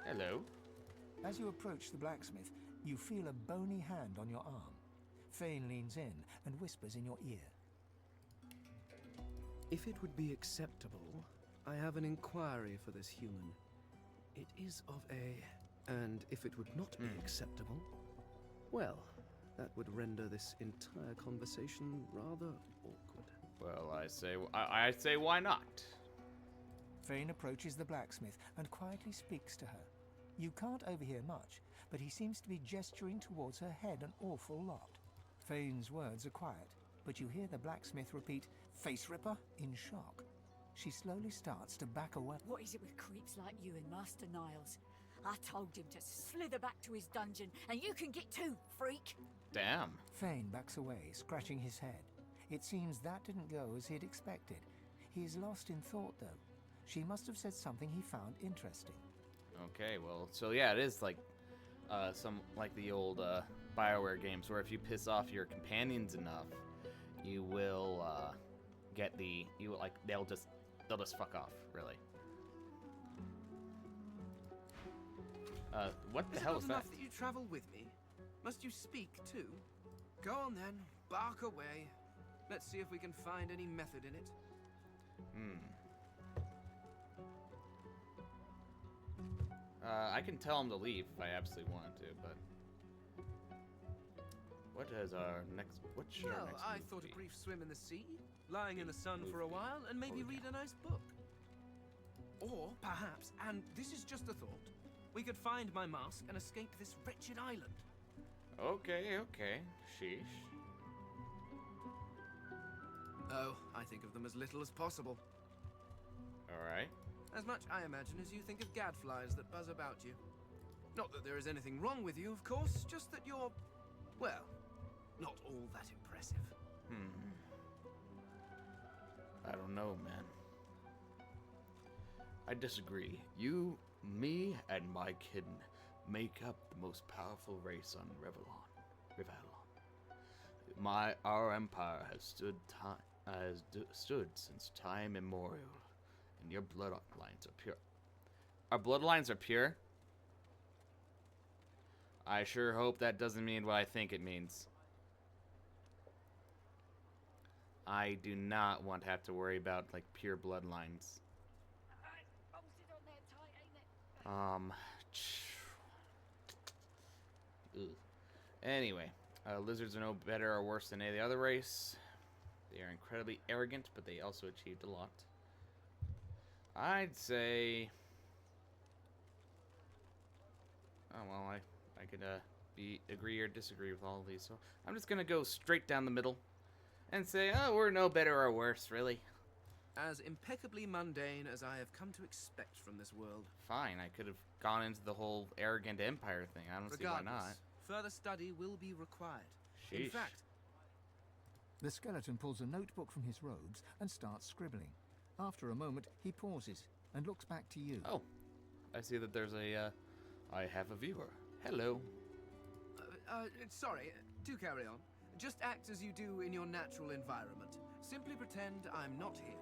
Hello. As you approach the blacksmith, you feel a bony hand on your arm. Fane leans in and whispers in your ear. If it would be acceptable, I have an inquiry for this human. It is of a... And if it would not be acceptable, well, that would render this entire conversation rather awkward. Well, I say why not? Fane approaches the blacksmith and quietly speaks to her. You can't overhear much, but he seems to be gesturing towards her head an awful lot. Fane's words are quiet, but you hear the blacksmith repeat, "Face Ripper," in shock. She slowly starts to back away. What is it with creeps like you and Master Niles? I told him to slither back to his dungeon, and you can get too, freak. Damn. Fane backs away, scratching his head. It seems that didn't go as he'd expected. He is lost in thought, though. She must have said something he found interesting. Okay, well, so yeah, it is like some like the old BioWare games where if you piss off your companions enough, you will get they'll just fuck off, really. What the hell is Is it that? not enough that you travel with me? Must you speak too? Go on then, bark away. Let's see if we can find any method in it. I can tell him to leave if I absolutely wanted to, but what should our next Well, move I thought be? a brief swim in the sea, lying in the sun for a while, and maybe read a nice book. Or perhaps, and this is just a thought, we could find my mask and escape this wretched island. Okay, sheesh. Oh, I think of them as little as possible. Alright. As much, I imagine, as you think of gadflies that buzz about you. Not that there is anything wrong with you, of course, just that you're, well, not all that impressive. I don't know, man. I disagree. You, me, and my kin make up the most powerful race on Rivellon. Our empire has stood since time immemorial, and your bloodlines are pure. Our bloodlines are pure? I sure hope that doesn't mean what I think it means. I do not want to have to worry about, like, pure bloodlines. Anyway, lizards are no better or worse than any other race. They are incredibly arrogant, but they also achieved a lot. I'd say... Oh, well, I could agree or disagree with all of these, so I'm just gonna go straight down the middle and say, oh, we're no better or worse, really. As impeccably mundane as I have come to expect from this world. Fine, I could have gone into the whole arrogant empire thing. I don't see why not. Further study will be required. In Sheesh. fact, The skeleton pulls a notebook from his robes and starts scribbling. After a moment, he pauses and looks back to you. Oh, I see that there's a, I have a viewer. Hello. sorry, do carry on. Just act as you do in your natural environment. Simply pretend I'm not here.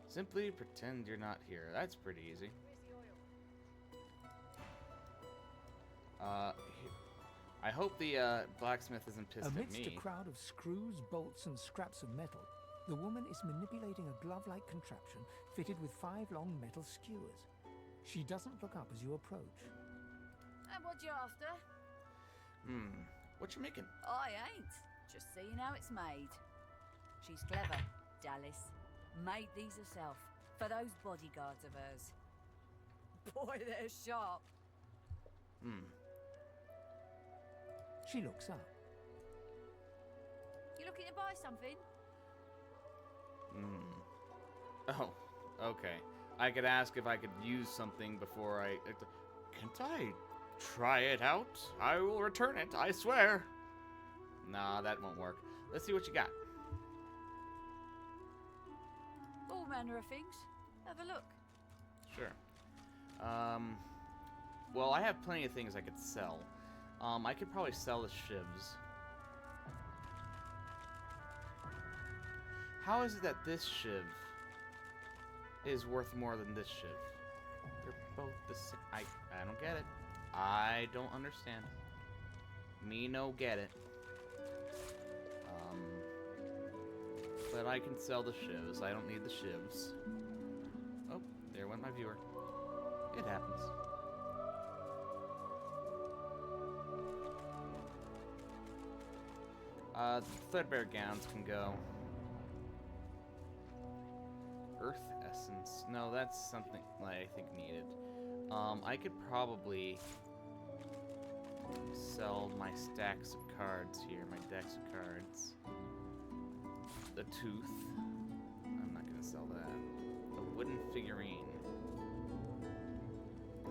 Simply pretend you're not here. That's pretty easy. I hope the blacksmith isn't pissed Amidst at me. a crowd of screws, bolts, and scraps of metal, the woman is manipulating a glove-like contraption fitted with 5 long metal skewers. She doesn't look up as you approach. And what you after? What you making? I ain't. Just seeing how it's made. She's clever, Dallas. Made these herself, for those bodyguards of hers. Boy, they're sharp. She looks up. You looking to buy something? Oh, okay. I could ask if I could use something before I... Can't I Try it out. I will return it, I swear. Nah, that won't work. Let's see what you got. All manner of things. Have a look. Sure. Well, I have plenty of things I could sell. I could probably sell the shivs. How is it that this shiv is worth more than this shiv? They're both the same. I don't get it. I don't understand. Me no get it. But I can sell the shivs. I don't need the shivs. Oh, there went my viewer. It happens. Threadbare gowns can go. Earth essence. No, that's something like I think needed. I could probably sell my stacks of cards here, my decks of cards. The tooth. I'm not gonna sell that. A wooden figurine.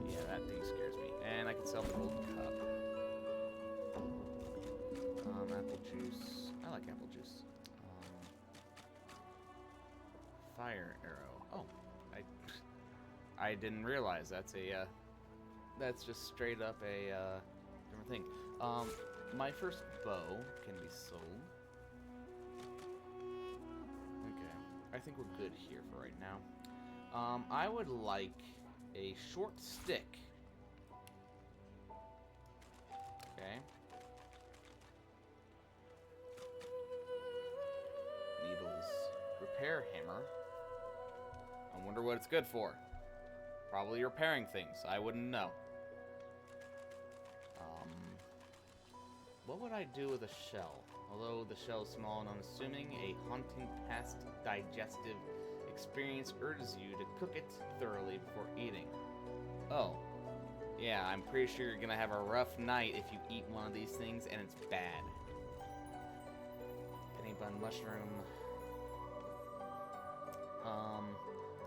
Yeah, that thing scares me. And I can sell the gold cup. Apple juice. I like apple juice. Fire arrow. Oh, I didn't realize that's a that's just straight up a different thing. My first bow can be sold. Okay, I think we're good here for right now. I would like a short stick. Okay. Needles. Repair hammer. I wonder what it's good for. Probably repairing things. I wouldn't know. What would I do with a shell? Although the shell is small and unassuming, a haunting past digestive experience urges you to cook it thoroughly before eating. Oh. Yeah, I'm pretty sure you're gonna have a rough night if you eat one of these things and it's bad. Penny bun mushroom.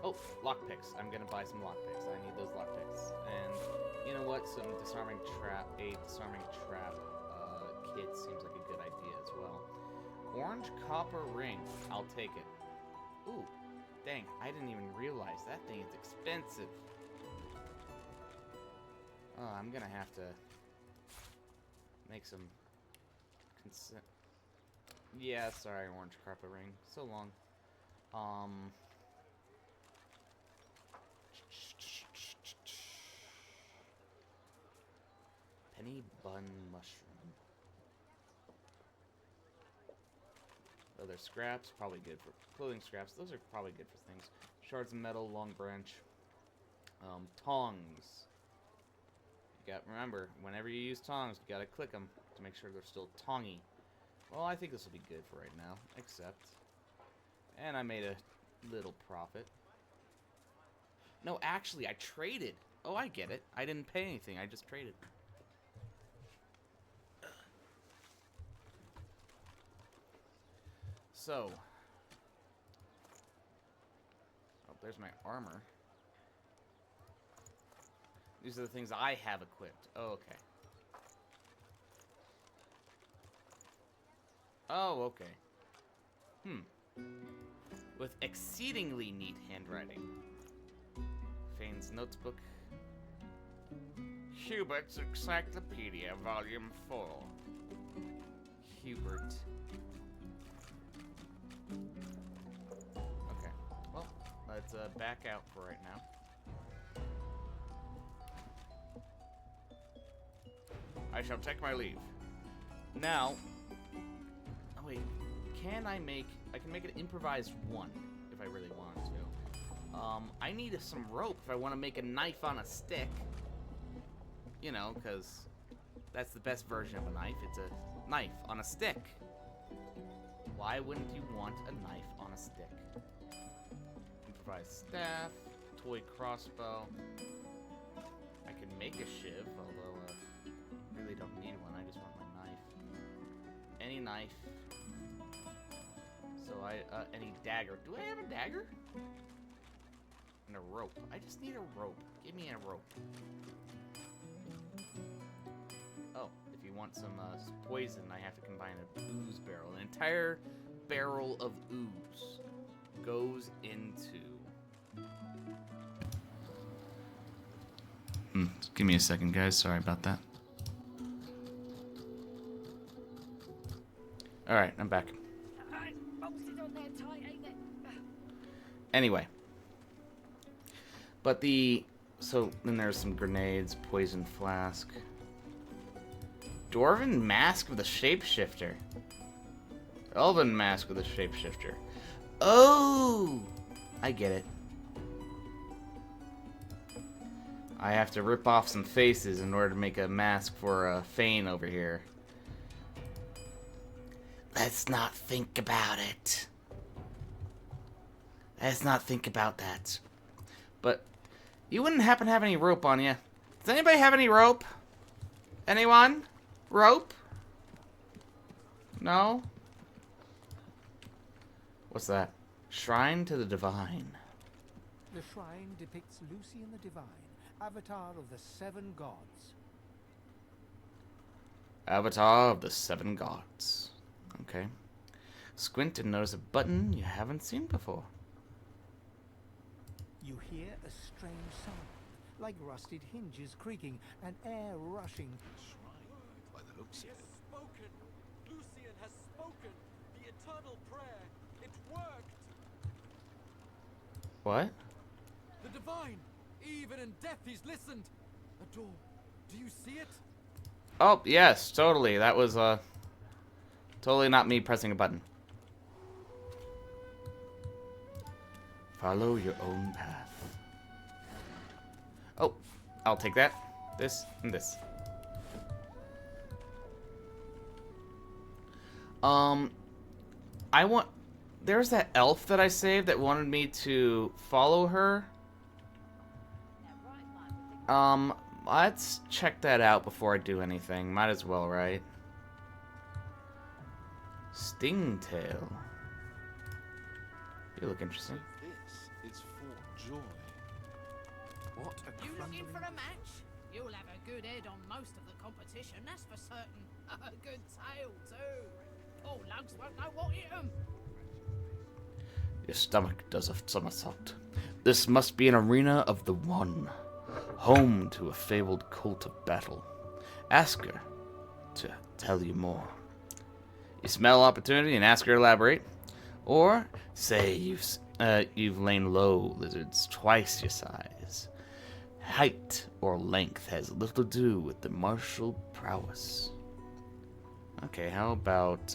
Oh, lockpicks. I'm gonna buy some lockpicks. I need those lockpicks. And you know what? Some disarming trap. A disarming trap kit seems like a good idea as well. Orange copper ring. I'll take it. Ooh, dang! I didn't even realize that thing is expensive. Oh, I'm gonna have to make some consent. Yeah, sorry, orange copper ring. So long. Penny bun mushroom. Leather scraps, probably good for clothing scraps. Those are probably good for things. Shards of metal, long branch. Tongs. You got remember, whenever you use tongs, you gotta click them to make sure they're still tongy. Well, I think this will be good for right now, except, and I made a little profit. No, actually, I traded. Oh, I get it. I didn't pay anything. I just traded. So, oh, there's my armor. These are the things I have equipped. Oh, okay. Oh, okay. With exceedingly neat handwriting. Fane's notebook. Hubert's Encyclopedia, Volume 4. Hubert. Okay. Well, let's back out for right now. I shall take my leave. Now, oh wait, can I make, I can make an improvised one, if I really want to. I need some rope if I want to make a knife on a stick. You know, because that's the best version of a knife. It's a knife on a stick. Why wouldn't you want a knife on a stick? Improvised staff, toy crossbow. I can make a shiv, although really don't need one. I just want my knife. Any knife. So any dagger. Do I have a dagger? And a rope. I just need a rope. Give me a rope. Oh, if you want some poison, I have to combine a ooze barrel. An entire barrel of ooze goes into... Give me a second, guys. Sorry about that. Alright, I'm back. Anyway. But so then there's some grenades, poison flask. Dwarven mask with a shapeshifter. Elven mask with a shapeshifter. Oh! I get it. I have to rip off some faces in order to make a mask for Fane over here. Let's not think about it. Let's not think about that. But you wouldn't happen to have any rope on you. Does anybody have any rope? Anyone? Rope? No? What's that? Shrine to the Divine. The shrine depicts Lucian the Divine, avatar of the 7 gods. Avatar of the 7 gods. Okay. Squint and notice a button you haven't seen before. You hear a strange sound, like rusted hinges creaking and air rushing. Shrine, by the looks of it. Spoken! Lucian has spoken! The eternal prayer! It worked! What? The Divine! Even in death he's listened! A door. Do you see it? Oh, yes, totally. That was, totally not me pressing a button. Follow your own path. Oh, I'll take that. This and this. There's that elf that I saved that wanted me to follow her. Let's check that out before I do anything. Might as well, right? Stingtail. You look interesting. This is for joy. What a You looking for a match? You'll have a good head on most of the competition, that's for certain. A good tail, too. Poor lugs won't know what hit 'em. Your stomach does a somersault. This must be an arena of the One, home to a fabled cult of battle. Ask her to tell you more. You smell opportunity and ask her to elaborate, or say you've lain low, lizards twice your size. Height or length has little to do with the martial prowess. Okay, how about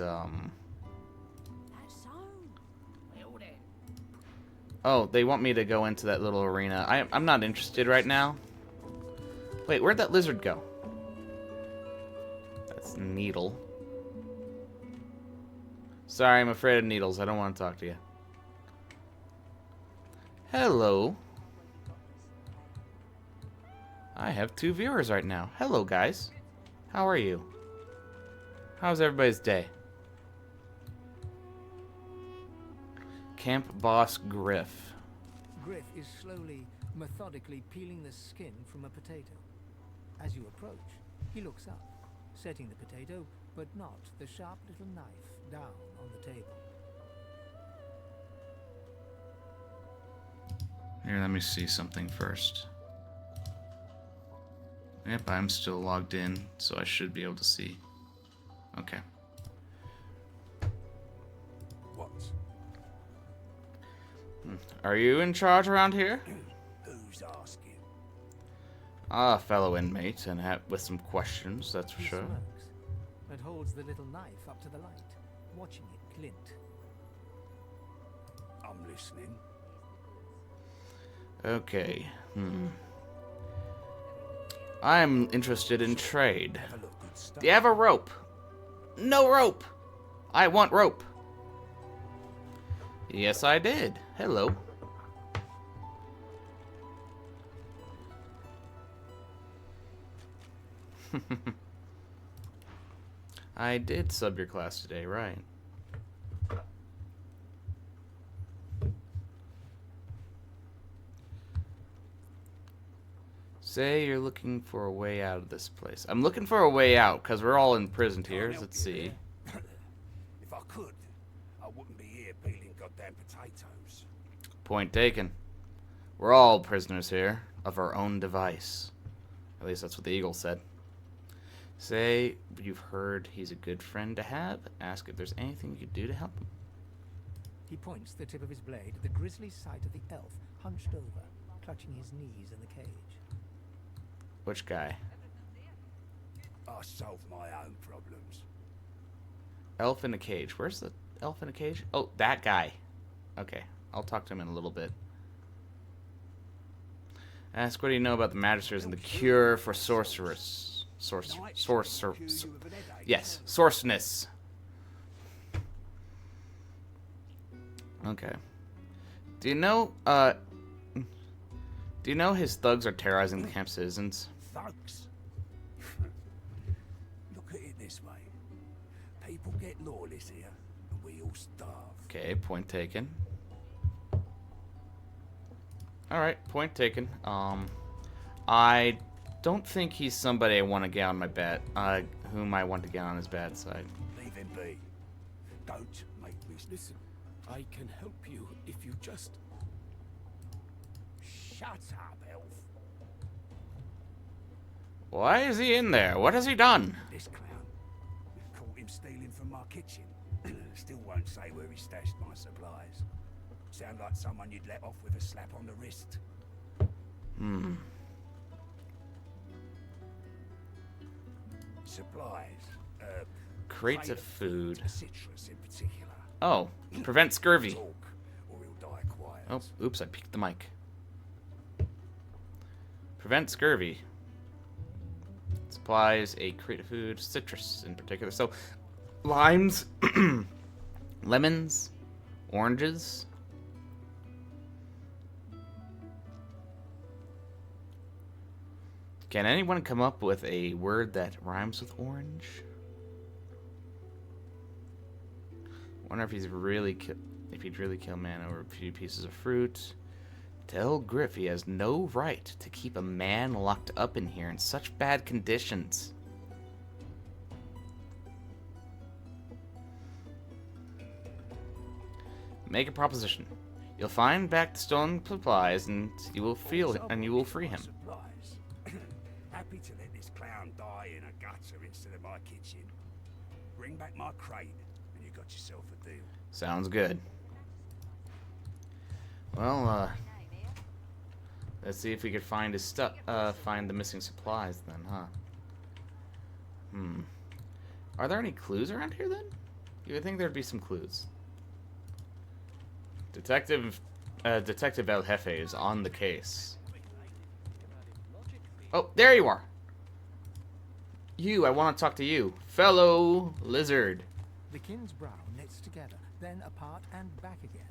Oh, they want me to go into that little arena. I'm not interested right now. Wait, where'd that lizard go? That's Needle. Sorry, I'm afraid of needles. I don't want to talk to you. Hello. I have 2 viewers right now. Hello, guys. How are you? How's everybody's day? Camp Boss Griff. Griff is slowly, methodically peeling the skin from a potato. As you approach, he looks up, setting the potato, but not the sharp little knife, down on the table. Here, let me see something first. Yep, I'm still logged in, so I should be able to see. Okay. What? Are you in charge around here? Who's asking? Ah, fellow inmate, and with some questions, that's for He sure. smirks, and holds the little knife up to the light, watching it glint. I'm listening. Okay. I'm interested in trade. Do you have a rope? No rope! I want rope. Yes, I did. Hello. I did sub your class today, right? Say you're looking for a way out of this place. I'm looking for a way out, because we're all imprisoned here. Let's see. If I could, I wouldn't be here peeling goddamn potatoes. Point taken. We're all prisoners here, of our own device. At least that's what the eagle said. Say you've heard he's a good friend to have. Ask if there's anything you could do to help him. He points the tip of his blade at the grisly sight of the elf, hunched over, clutching his knees in the cage. Which guy? I solve my own problems. Elf in a cage. Where's the elf in a cage? Oh, that guy. Okay, I'll talk to him in a little bit. Ask what do you know about the magisters and the cure for sorceress. Yes, sorceresness. Okay. Do you know his thugs are terrorizing the camp citizens? Thugs? Look at it this way. People get lawless here, and we all starve. Okay, point taken. Alright, point taken. I don't think he's somebody I want to get on my whom I want to get on his bad side. Leave him be. Don't make me Listen, I can help you if you just... Shut up, elf. Why is he in there? What has he done? This clown. Caught him stealing from my kitchen. Still won't say where he stashed my supplies. Sound like someone you'd let off with a slap on the wrist. Supplies. Crates of food. Citrus in particular. Oh, prevent scurvy. Talk, or he'll die quiet. Oh, oops, I peeked the mic. Prevent scurvy. Supplies a crate of food, citrus in particular. So, limes, lemons, oranges. Can anyone come up with a word that rhymes with orange? Wonder if he's really if he'd really kill man over a few pieces of fruit. Tell Griff he has no right to keep a man locked up in here in such bad conditions. Make a proposition. You'll find back the stolen supplies, and you will free him. Happy to let this clown die in a gutter instead of my kitchen. Bring back my crate, and you got yourself a deal. Sounds good. Well, let's see if we could find his stuff. Find the missing supplies, then, huh? Are there any clues around here, then? You would think there'd be some clues. Detective El Jefe is on the case. Oh, there you are. I want to talk to you. Fellow lizard. The kin's brow knits together, then apart and back again.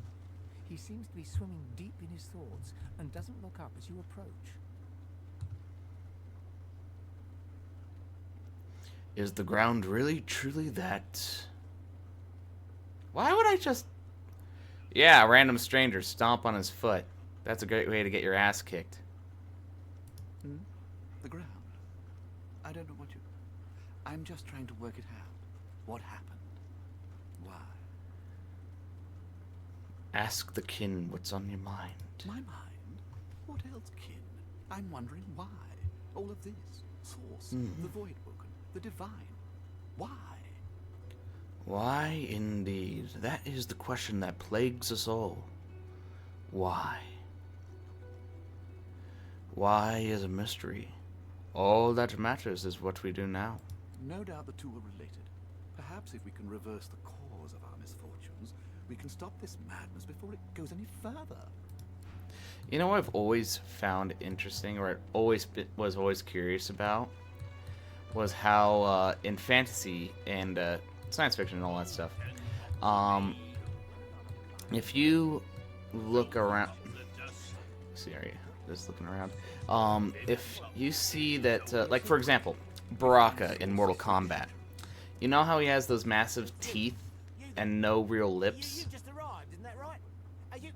He seems to be swimming deep in his thoughts and doesn't look up as you approach. Is the ground really, truly that... Why would I just... Yeah, random stranger stomp on his foot. That's a great way to get your ass kicked. The ground. I don't know what you... I'm just trying to work it out. What happened? Why? Ask the kin what's on your mind. My mind? What else, kin? I'm wondering why. All of this. Source. The void woken. The divine. Why? Why, indeed? That is the question that plagues us all. Why? Why is a mystery. All that matters is what we do now. No doubt the two are related. Perhaps if we can reverse the cause of our misfortunes, we can stop this madness before it goes any further. You know what I've always found interesting, or was always curious about, was how in fantasy and science fiction and all that stuff, if you look around, just looking around, if you see that, like for example, Baraka in Mortal Kombat, you know how he has those massive teeth and no real lips? You just arrived, isn't that right? Are you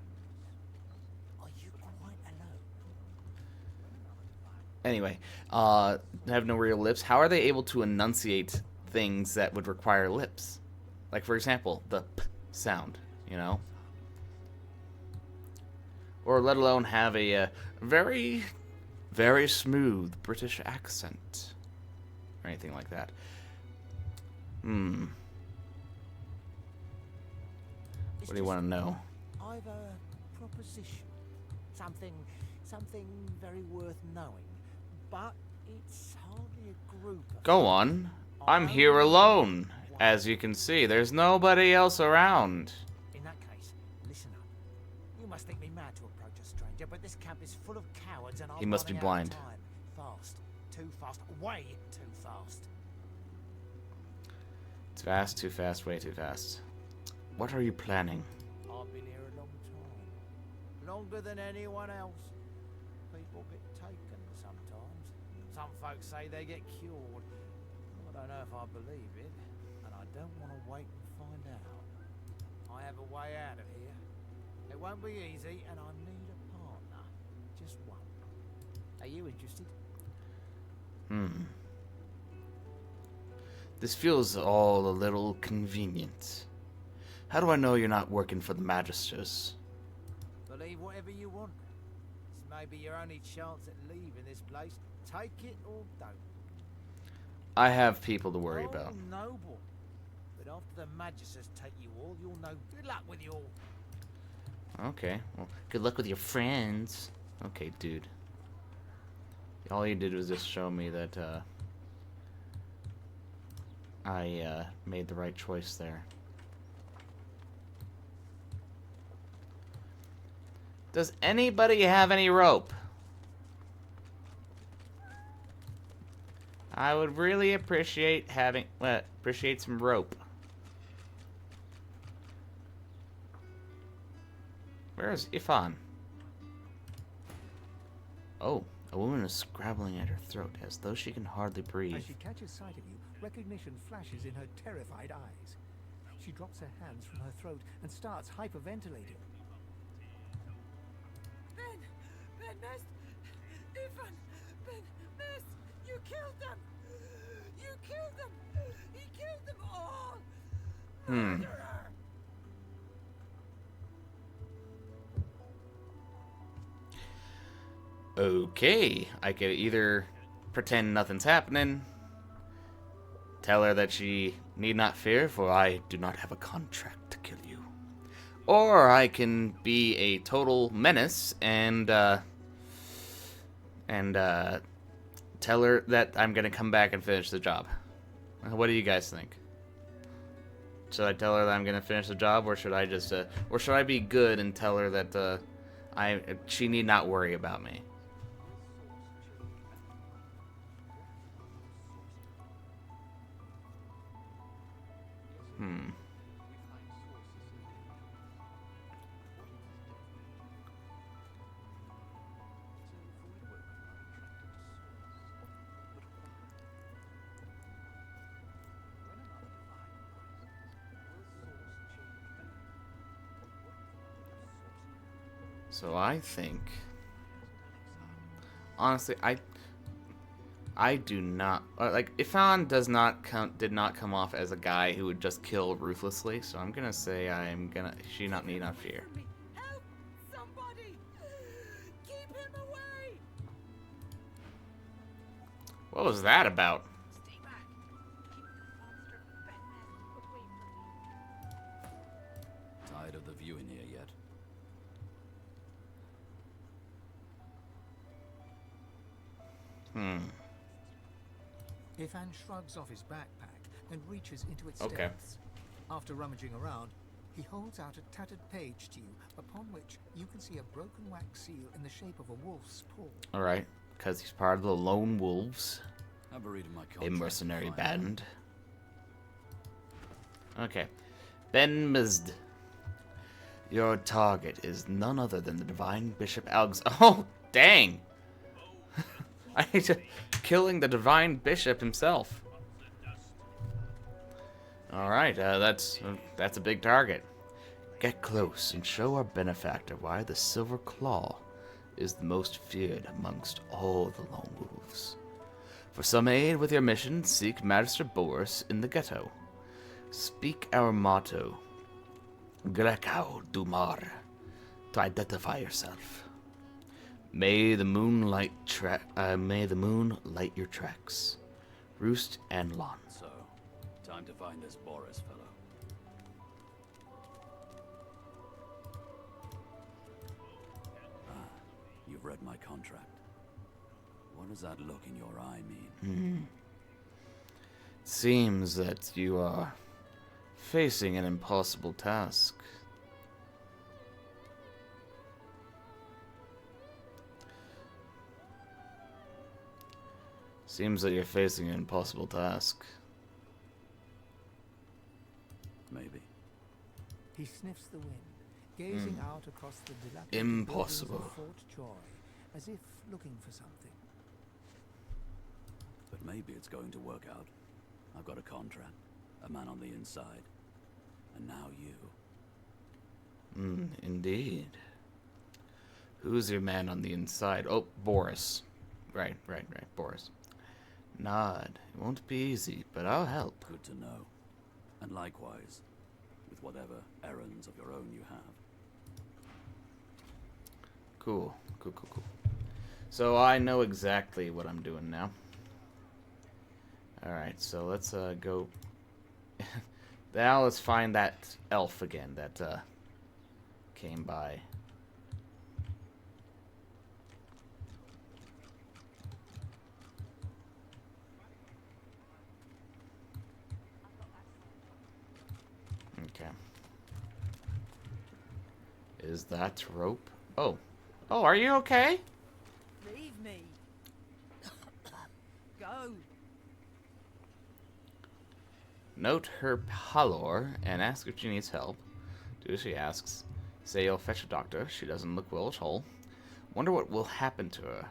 quite alone? Anyway, have no real lips. How are they able to enunciate things that would require lips? Like, for example, the p sound, you know? Or let alone have a very, very smooth British accent. Or anything like that. What do you want to know? I've a proposition. Something very worth knowing. But it's hardly a group of... Go on. I'm here alone. As you can see, there's nobody else around. In that case, listen up. You must think me mad to approach a stranger, but this camp is full of cowards and I'm He must be running blind. out of time. Fast. Too fast. Way too fast. It's fast, too fast, way too fast. What are you planning? I've been here a long time. Longer than anyone else. People get taken sometimes. Some folks say they get cured. I don't know if I believe it, and I don't want to wait and find out. I have a way out of here. It won't be easy, and I need a partner. Just one. Are you interested? This feels all a little convenient. How do I know you're not working for the Magisters? Believe whatever you want. This may be your only chance at leaving this place. Take it or don't. I have people to worry about. Noble. But after the Magisters take you all, you'll know. Good luck with you all. Okay, well, good luck with your friends. Okay, dude. All you did was just show me that, I, made the right choice there. Does anybody have any rope? I would really appreciate appreciate some rope. Where is Ifan? Oh, a woman is scrabbling at her throat as though she can hardly breathe. As she catches sight of you, recognition flashes in her terrified eyes. She drops her hands from her throat and starts hyperventilating. Ben, miss! Ivan! Ben, miss! You killed them! You killed them! He killed them all! Murderer! Okay, I could either pretend nothing's happening, tell her that she need not fear, for I do not have a contract to kill you. Or I can be a total menace and tell her that I'm gonna come back and finish the job. What do you guys think? Should I tell her that I'm gonna finish the job, or should I just, or should I be good and tell her that she need not worry about me? So I think, honestly, I do not like Ifan did not come off as a guy who would just kill ruthlessly. So I'm gonna say she need not fear. Help! Somebody! Keep him away! What was that about? Stay back. Keep the monster away from me. Tired of the view in here yet? Ifan shrugs off his backpack and reaches into its Okay. depths. After rummaging around, he holds out a tattered page to you, upon which you can see a broken wax seal in the shape of a wolf's paw. Alright, because he's part of the Lone Wolves, Have a read of my a contract. mercenary Fine. band. Okay. Ben Mizd. Your target is none other than the Divine Bishop Alex. Oh, dang! I need to killing the Divine Bishop himself. Alright, that's a big target. Get close and show our benefactor why the Silver Claw is the most feared amongst all the Lone Wolves. yourselves. For some aid with your mission, seek Magister Boris in the ghetto. Speak our motto, Grekau Dumar, to identify yourself. May the moon light your tracks. Roost and Lon. So, time to find this Boris fellow. Ah, you've read my contract. What does that look in your eye mean? Seems that you are facing an impossible task. Seems that you're facing an impossible task. Maybe. He sniffs the wind, gazing out across the dilapidated Impossible. buildings of Fort Joy, as if looking for something. But maybe it's going to work out. I've got a contract, a man on the inside, and now you. Indeed. Who's your man on the inside? Oh, Boris. Right, Boris. Nod. It won't be easy, but I'll help. Good to know. And likewise, with whatever errands of your own you have. Cool. So I know exactly what I'm doing now. Alright, so let's go. Now let's find that elf again that came by. Okay. Is that rope? Oh, are you okay? Leave me. Go. Note her pallor and ask if she needs help. Do as she asks. Say you'll fetch a doctor. She doesn't look well at all. Wonder what will happen to her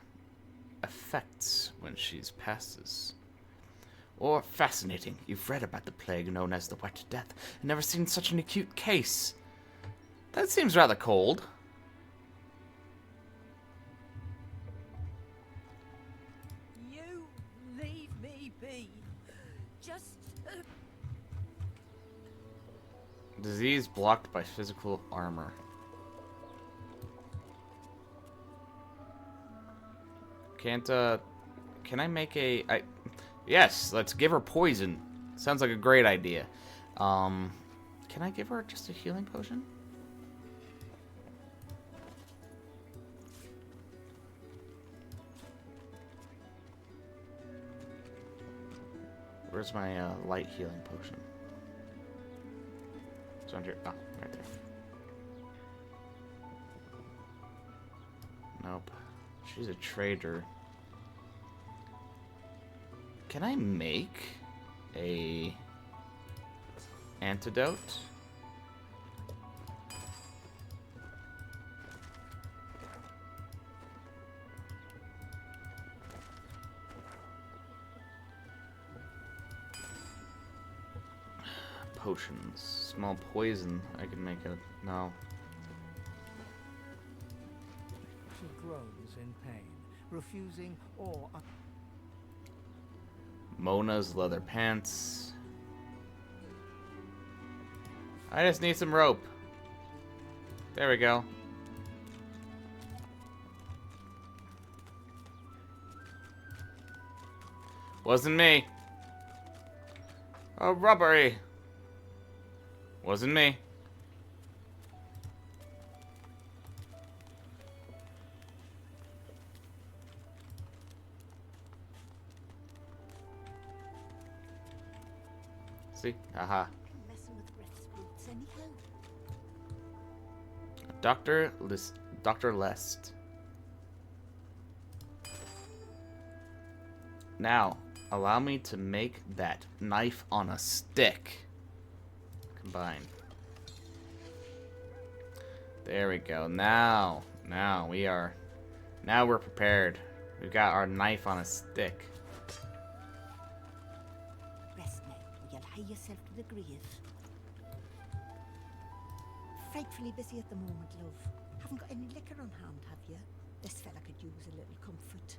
effects when she's passes. Or fascinating. You've read about the plague known as the Wet Death and never seen such an acute case. That seems rather cold. You leave me be. Just. Disease blocked by physical armor. Can I make yes, let's give her poison. Sounds like a great idea. Can I give her just a healing potion? Where's my light healing potion? It's under. Oh, right there. Nope. She's a trader. Can I make a antidote? Potions. Small poison. I can make it. No. She groans in pain, refusing or... Mona's leather pants. I just need some rope. There we go. Wasn't me. Oh, rubbery. Wasn't me. See? Aha. Messing with Griff's boots anyhow. Dr. Lest. Now, allow me to make that knife on a stick. Combine. There we go. Now we're prepared. We've got our knife on a stick. Rest now, or you'll hie yourself to the grave. Frightfully busy at the moment, love. Haven't got any liquor on hand, have you? This fella could use a little comfort.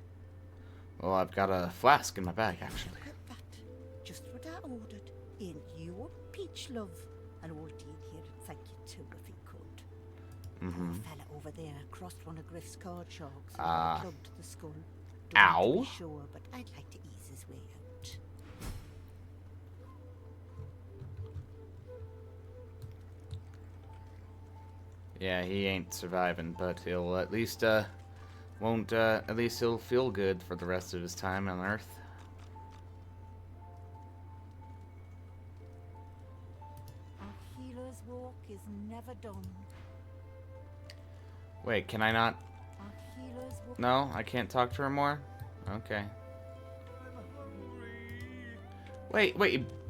Well, I've got a flask in my bag, actually. Look at that. Just what I ordered. Ain't you a peach, love? And old Dean here'd thank you too if he could. Mm-hmm. Poor fella over there crossed one of Griff's card sharks and got Ah. a club to the skull. Don't Ow. want to be sure, but I'd like to ease his way out. Yeah, he ain't surviving, but he'll at least, won't, at least he'll feel good for the rest of his time on Earth. A healer's walk is never done. Wait, can I not? A healer's walk. No, I can't talk to her more? Okay. Wait,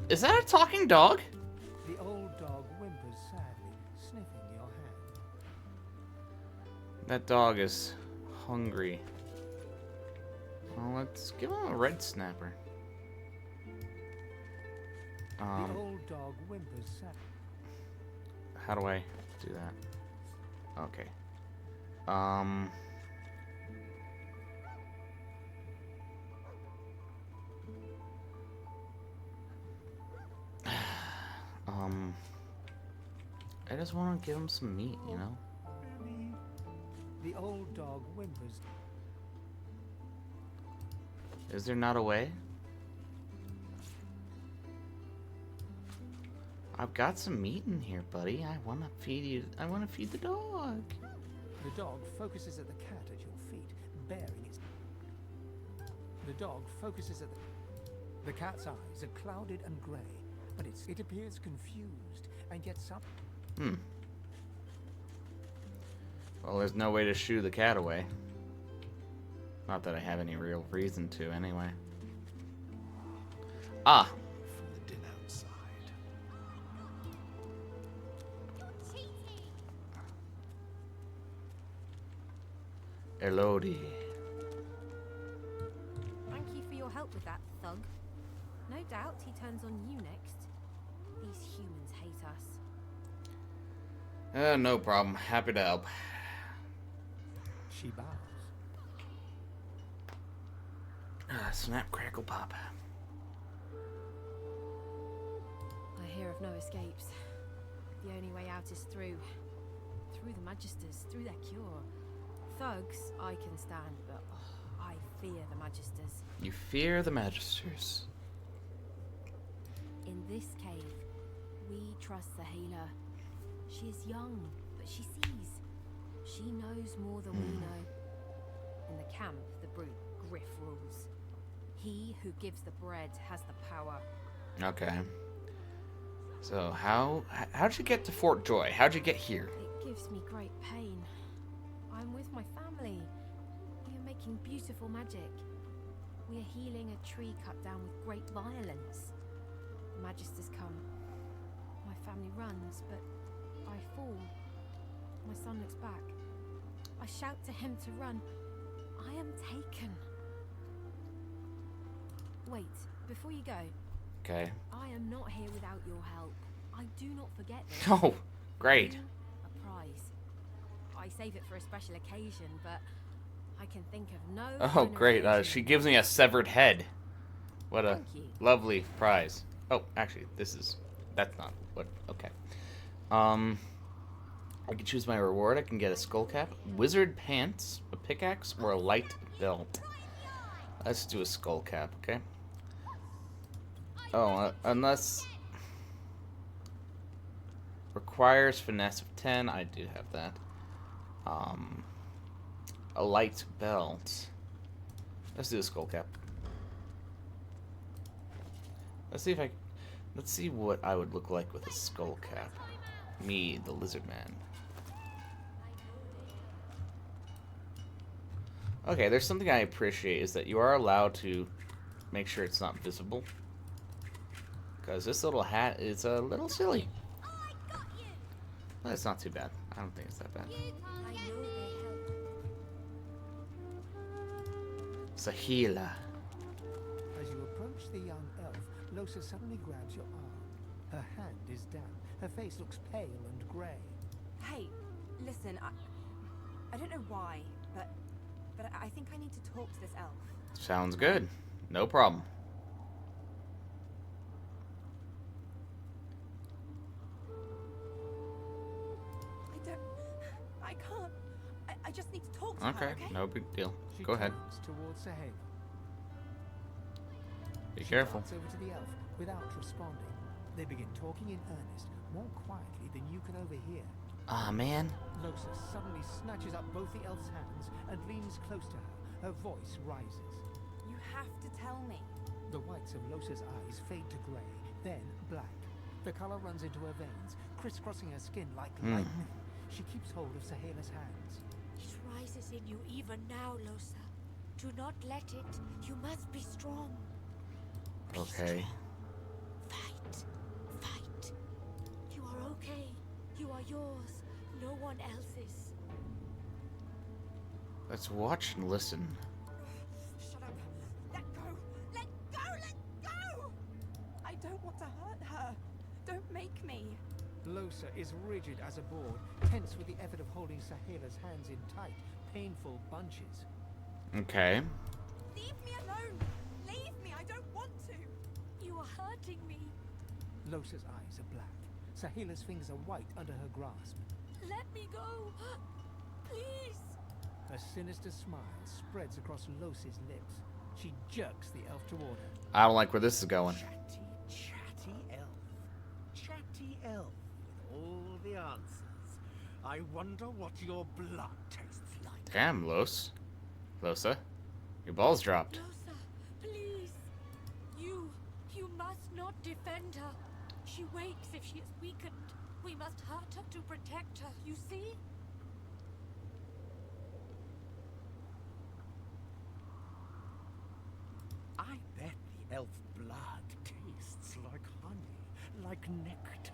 is that a talking dog? The old dog whimpers sadly, sniffing your hand. That dog is hungry. Well, let's give him a red snapper. The old dog whimpers sadly. How do I do that? Okay. I just want to give him some meat, you know? The old dog whimpers. Is there not a way? I've got some meat in here, buddy. I want to feed you. I want to feed the dog. The dog focuses at the cat at your feet, bearing its... The dog focuses at the cat's eyes are clouded and grey, but it appears confused and gets up. Well, there's no way to shoo the cat away. Not that I have any real reason to, anyway. Ah! From the din outside. Elodie. Thank you for your help with that, thug. No doubt he turns on you next. These humans hate us. No problem. Happy to help. She bows. Snap, crackle, pop. I hear of no escapes. The only way out is through the Magisters, through their cure. Thugs, I can stand, but I fear the Magisters. You fear the Magisters. In this cave, we trust the healer. She is young, but she sees. She knows more than we know. In the camp, the brute Griff rules. He who gives the bread has the power. Okay. So how'd you get to Fort Joy? How'd you get here? It gives me great pain. I'm with my family. We are making beautiful magic. We are healing a tree cut down with great violence. The Magisters come. My family runs, but I fall. My son looks back. I shout to him to run. I am taken. Wait, before you go. Okay. I am not here without your help. I do not forget this. Oh, great. A prize. I save it for a special occasion, but I can think of no. Oh, great. She gives me a severed head. What a lovely prize. Oh, actually, that's not what, okay. I can choose my reward. I can get a skull cap, wizard pants, a pickaxe, or a light belt. Let's do a skull cap, okay? Oh, unless... Requires finesse of 10. I do have that. A light belt. Let's do a skull cap. Let's see what I would look like with a skull cap. Me, the lizard man. Okay, there's something I appreciate is that you are allowed to make sure it's not visible. Because this little hat is a little silly. But it's not too bad. I don't think it's that bad. It's a healer. As you approach the young elf, Losa suddenly grabs your arm. Her hand is down. Her face looks pale and grey. Hey, listen, I don't know why, but but I think I need to talk to this elf. Sounds good. No problem. I can't. I just need to talk to her, Okay, okay? no big deal. She Go ahead. turns towards Sahela. Be She careful. darts over to the elf without responding. They begin talking in earnest, more quietly than you can overhear. Ah, man. Losa suddenly snatches up both the elf's hands and leans close to her. Her voice rises. You have to tell me. The whites of Losa's eyes fade to grey, then black. The colour runs into her veins, crisscrossing her skin like lightning. She keeps hold of Sahela's hands. It rises in you even now, Losa. Do not let it. You must be strong. Okay. Fight. Fight. You are okay. You are yours. No one else's. Let's watch and listen. Shut up. Let go. Let go. Let go. I don't want to hurt her. Don't make me. Losa is rigid as a board, tense with the effort of holding Sahela's hands in tight, painful bunches. Okay. Leave me alone. Leave me. I don't want to. You are hurting me. Losa's eyes are black. Sahela's fingers are white under her grasp. Let me go. Please. A sinister smile spreads across Losa's lips. She jerks the elf toward her. I don't like where this is going. Chatty elf. Chatty elf with all the answers. I wonder what your blood tastes like. Damn, Losa. Your balls dropped. Losa, please. You must not defend her. She wakes if she is weakened. We must hurt her to protect her, you see? I bet the elf blood tastes like honey, like nectar,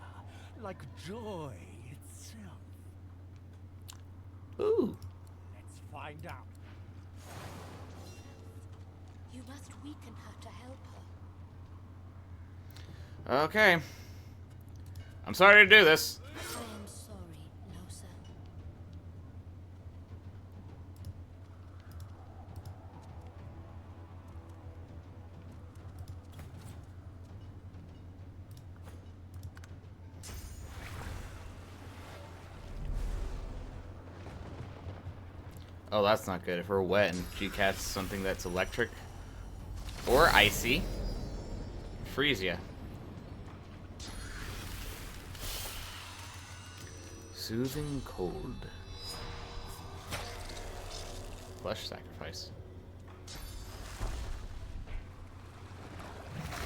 like joy itself. Ooh. Let's find out. You must weaken her to help her. Okay. I'm sorry to do this. I am sorry, Losa. Oh, that's not good. If we're wet and she casts something that's electric or icy, freeze ya. Soothing cold. Flesh sacrifice.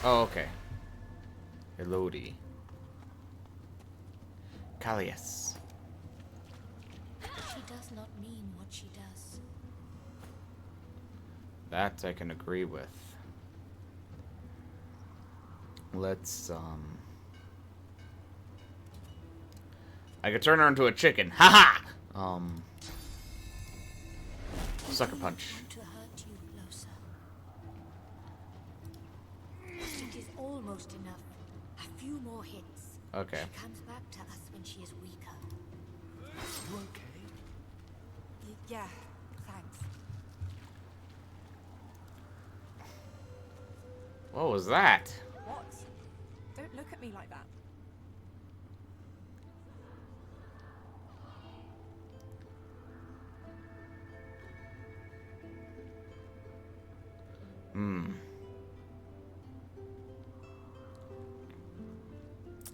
Oh, okay. Elodie. Callias. She does not mean what she does. That I can agree with. Let's, I could turn her into a chicken. Haha! Sucker punch. I want to hurt you, Losa. It is almost enough. A few more hits. Okay. She comes back to us when she is weaker. You okay? Yeah, thanks. What was that? What? Don't look at me like that.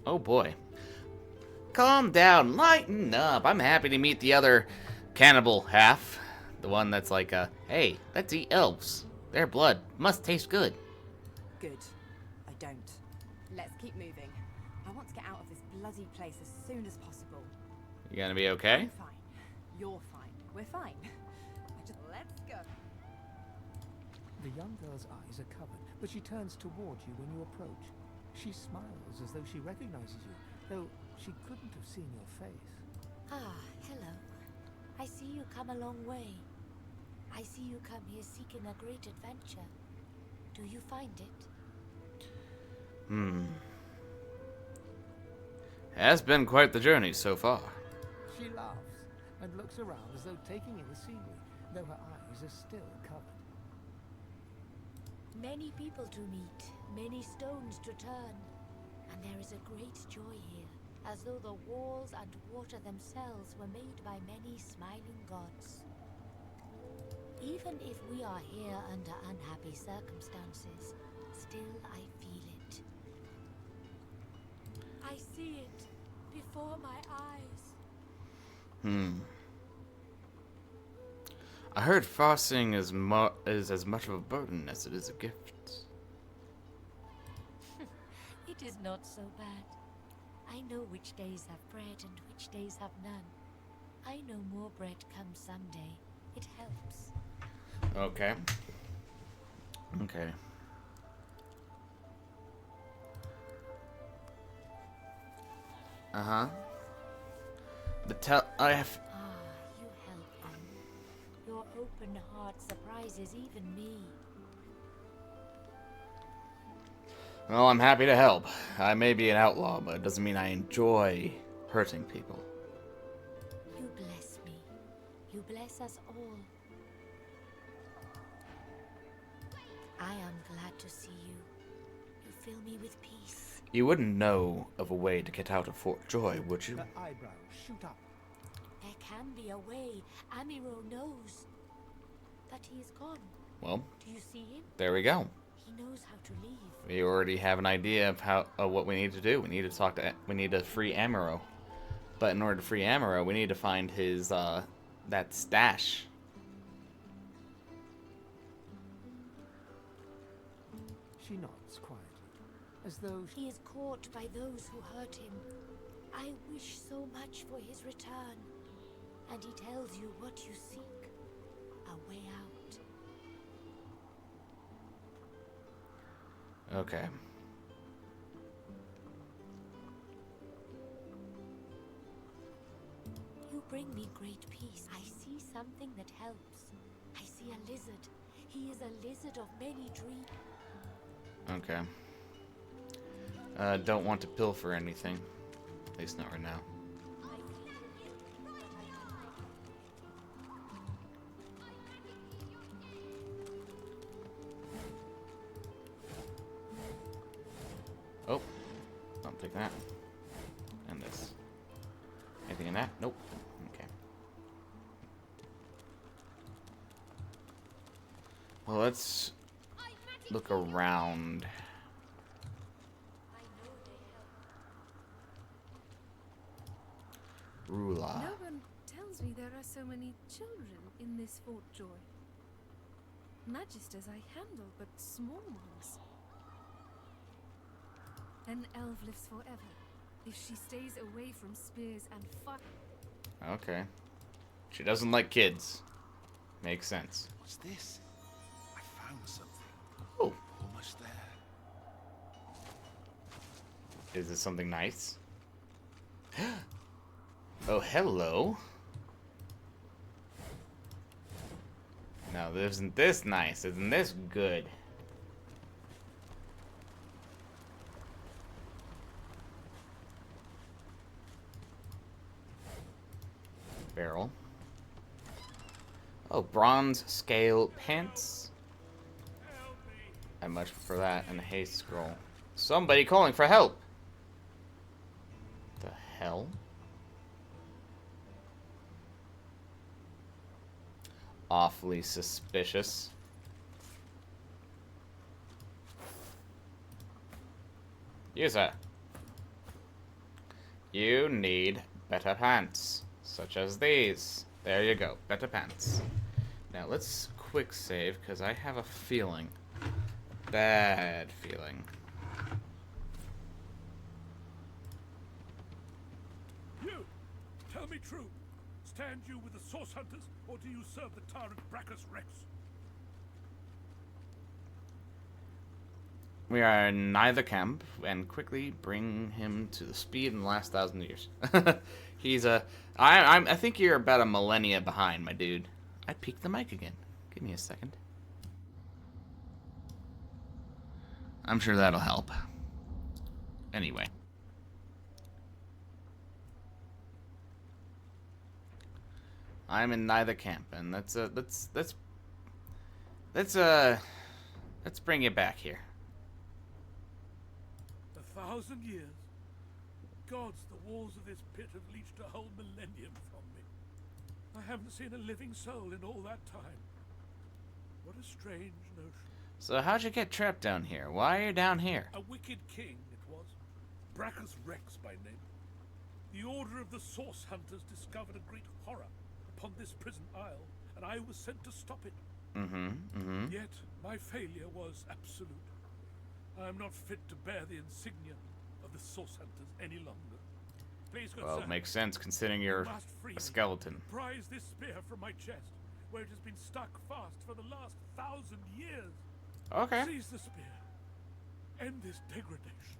Oh boy. Calm down, lighten up. I'm happy to meet the other cannibal half. The one that's like, hey, let's eat elves. Their blood must taste good. Good. I don't. Let's keep moving. I want to get out of this bloody place as soon as possible. You gonna be okay? I'm fine. You're fine. We're fine. Let's go. The young girl's eyes are covered, but she turns toward you when you approach. She smiles as though she recognizes you, though she couldn't have seen your face. Ah, hello. I see you come a long way. I see you come here seeking a great adventure. Do you find it? Has been quite the journey so far. She laughs and looks around as though taking in the scenery, though her eyes graves are still covered. Many people to meet, many stones to turn, and there is a great joy here, as though the walls and water themselves were made by many smiling gods. Even if we are here under unhappy circumstances, still I feel it. I see it before my eyes. I heard fasting is as much of a burden as it is a gift. It is not so bad. I know which days have bread and which days have none. I know more bread comes someday. It helps. Okay. Okay. Uh-huh. I have... You help them. Your open heart surprises even me. Well, I'm happy to help. I may be an outlaw, but it doesn't mean I enjoy hurting people. You bless me. You bless us all. I am glad to see you. You fill me with peace. You wouldn't know of a way to get out of Fort Joy, would you? Her eyebrows shoot up. There can be a way. Amiro knows. But he is gone. Well, do you see him? There we go. He knows how to leave. We already have an idea of what we need to do. We need to free Amiro. But in order to free Amiro, we need to find his that stash. She nods quietly, as though he is caught by those who hurt him. I wish so much for his return. And he tells you what you seek. A way out. Okay. You bring me great peace. I see something that helps. I see a lizard. He is a lizard of many dreams. Okay. Don't want to pilfer anything. At least not right now. Oh. I'll take that. And this. Anything in that? Nope. Okay. Well, let's look around. Rula. No one tells me there are so many children in this Fort Joy. Magisters I handle, but small ones. An elf lives forever, if she stays away from spears and fire. Okay. She doesn't like kids. Makes sense. What's this? I found something. Oh. Almost there. Is this something nice? Oh, hello. Now, isn't this nice? Isn't this good? Barrel. Oh, bronze scale pants. I much prefer that and a haste scroll. Somebody calling for help. The hell? Awfully suspicious. User. You need better pants. Such as these. There you go. Better pants. Now let's quick save, because I have a feeling. Bad feeling. You! Tell me true. Stand you with the Source Hunters, or do you serve the tyrant Brachus Rex? We are in neither camp, and quickly bring him to the speed in the last 1,000 years. He's a... I think you're about a millennia behind, my dude. I peeked the mic again. Give me a second. I'm sure that'll help. Anyway. I'm in neither camp, and that's let's bring it back here. 1,000 years. Gods, the walls of this pit have leached a whole millennium from me. I haven't seen a living soul in all that time. What a strange notion. So how'd you get trapped down here? Why are you down here? A wicked king, it was. Brachus Rex by name. The Order of the Source Hunters discovered a great horror upon this prison isle, and I was sent to stop it. Yet, my failure was absolute. I am not fit to bear the insignia of the Source Hunters any longer. Please, good Well, sir, it makes sense considering you're you must free a me. skeleton. Prise this spear from my chest, where it has been stuck fast for the last 1,000 years. Okay. Seize the spear. End this degradation.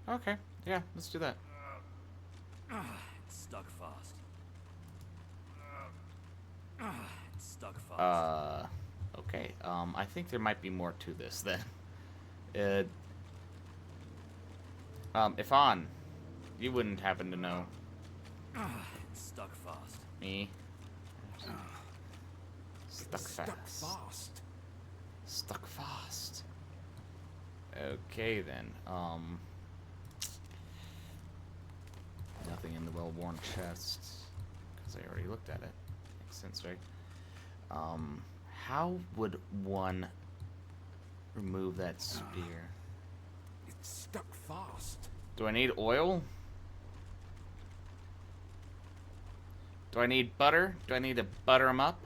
Okay, yeah, let's do that. It's stuck fast. It's stuck fast. Okay. I think there might be more to this then. If on, you wouldn't happen to know. It's stuck fast. Me. Stuck fast. fast. Stuck fast. Okay then. Nothing in the well-worn chest, because I already looked at it. Makes sense, right? How would one remove that spear? It's stuck fast. Do I need oil? Do I need butter? Do I need to butter them up?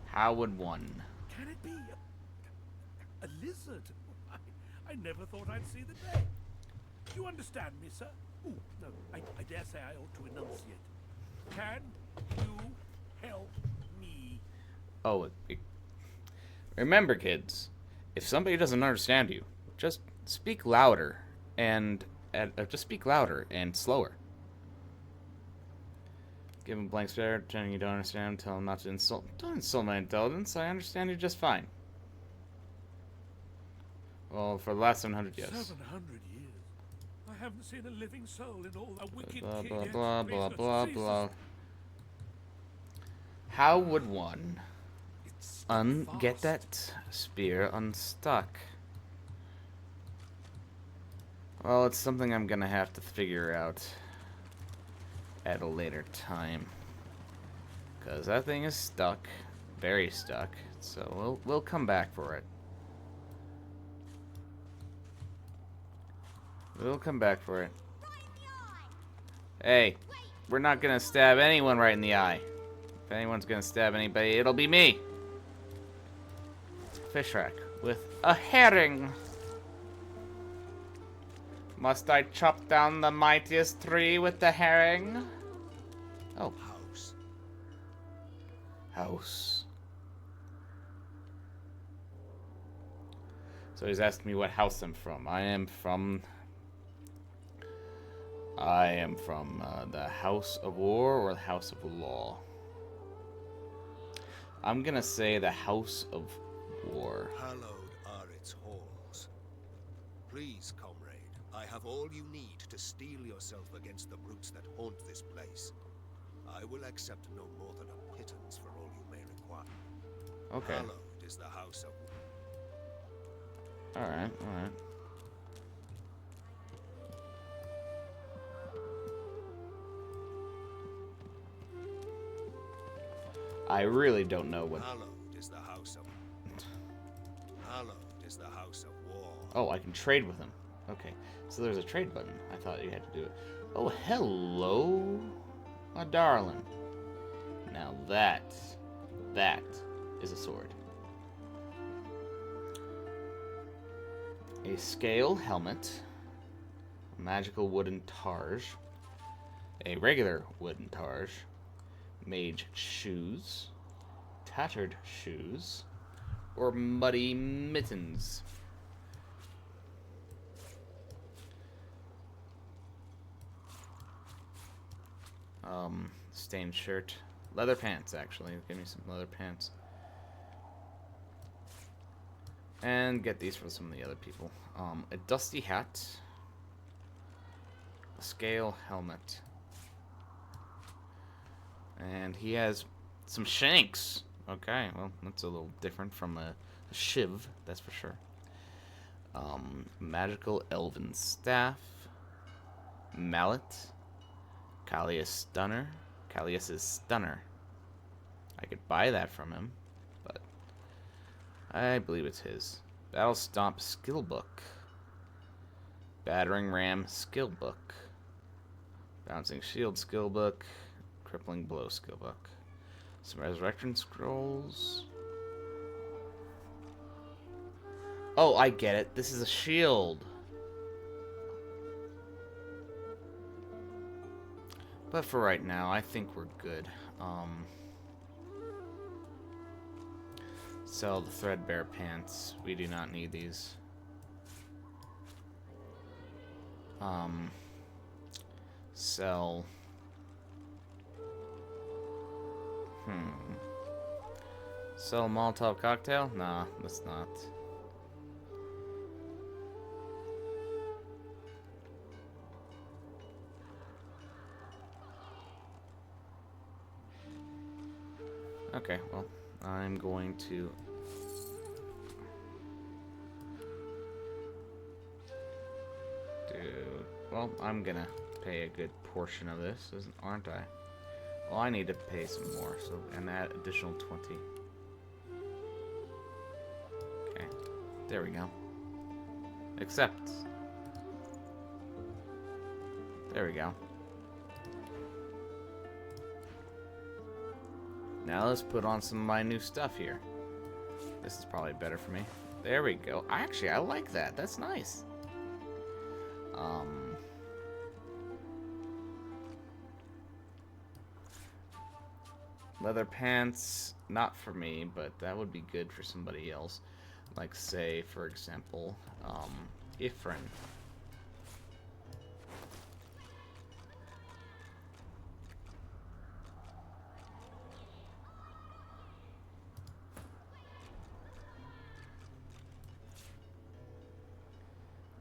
How would one? Can it be a lizard? I never thought I'd see the day. You understand me, sir? Ooh, no, I dare say I ought to enunciate. Can you help me? Oh, remember, kids, if somebody doesn't understand you, just speak louder and slower. Give him a blank stare, pretending you don't understand. Tell him not to insult. Don't insult my intelligence. I understand you just fine. Well, for the last 700 years. 700 years. I haven't seen a living soul in all that wicked Blah king blah yet. blah Please, blah good blah Jesus. blah. How would one get that spear unstuck? Well, it's something I'm gonna have to figure out at a later time, cause that thing is stuck, very stuck. So we'll come back for it. We'll come back for it. Hey, we're not gonna stab anyone right in the eye. If anyone's gonna stab anybody, it'll be me. Fish rack with a herring. Must I chop down the mightiest tree with the herring? Oh. House. House. So he's asking me what house I'm from. I am from the House of War or the House of Law. I'm gonna say the House of War. Hallowed are its halls. Please, comrade, I have all you need to steel yourself against the brutes that haunt this place. I will accept no more than a pittance for all you may require. Okay. Hallowed is the House of War. Alright, alright. I really don't know what... Hallowed is the House of... Hallowed is the House of War. Oh, I can trade with him. Okay, so there's a trade button. I thought you had to do it. Oh, hello, my darling. Now that is a sword. A scale helmet, a magical wooden targe, a regular wooden targe, mage shoes, tattered shoes, or muddy mittens. Stained shirt, leather pants. Actually, give me some leather pants, and get these for some of the other people. A dusty hat, a scale helmet. And he has Some shanks. Okay, well, that's a little different from a shiv, that's for sure. Magical elven staff. Mallet. Callius's stunner. I could buy that from him, but I believe it's his. Battle Stomp skill book. Battering Ram skill book. Bouncing Shield skill book. Crippling Blow skill book. Some Resurrection scrolls. Oh, I get it. This is a shield. But for right now, I think we're good. Sell the threadbare pants. We do not need these. Sell. Sell Molotov cocktail? Nah, let's not. Okay, well, I'm going to well, I'm gonna pay a good portion of this, aren't I? Well, I need to pay some more, so and add additional 20. Okay, there we go. Accept. There we go. Now let's put on some of my new stuff here. This is probably better for me. There we go. Actually, I like that. That's nice. Leather pants, not for me, but that would be good for somebody else. Like, say, for example, Ifrin.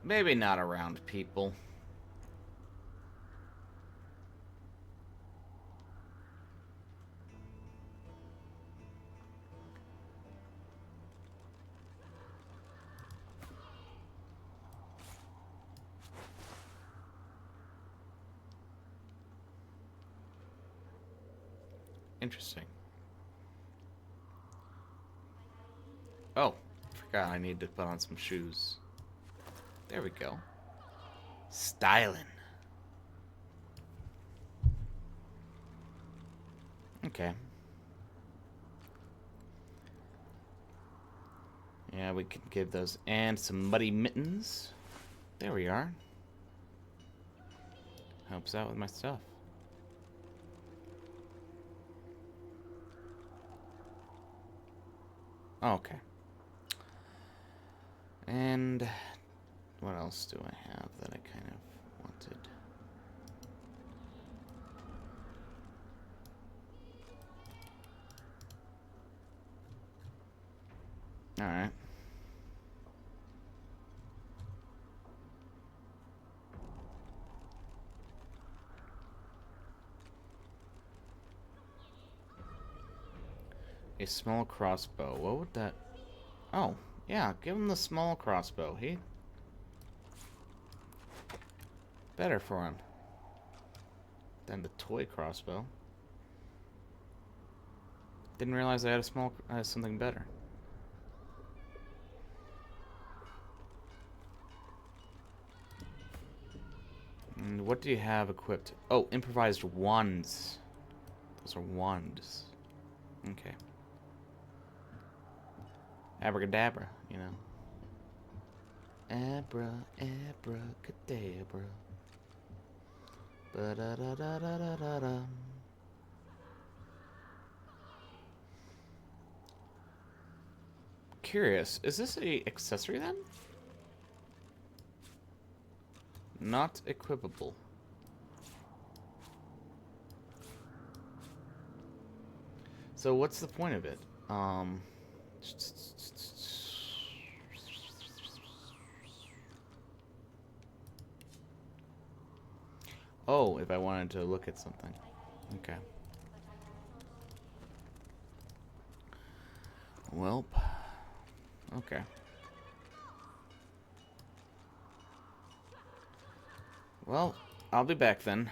Maybe not around people. Interesting. Oh, forgot I need to put on some shoes. There we go. Styling. Okay. Yeah, we can give those. And some muddy mittens. There we are. Helps out with my stuff. Okay. And what else do I have that I kind of wanted? Alright. A small crossbow. What would that... Oh, yeah, give him the small crossbow. Better for him than the toy crossbow. Didn't realize I had something better. And what do you have equipped? Oh, improvised wands. Those are wands. Okay. Abracadabra, you know. Abracadabra. Ba-da-da-da-da-da-da. Curious, is this a accessory then? Not equipable. So what's the point of it? Oh, if I wanted to look at something. Okay. Welp. Okay. Well, I'll be back then.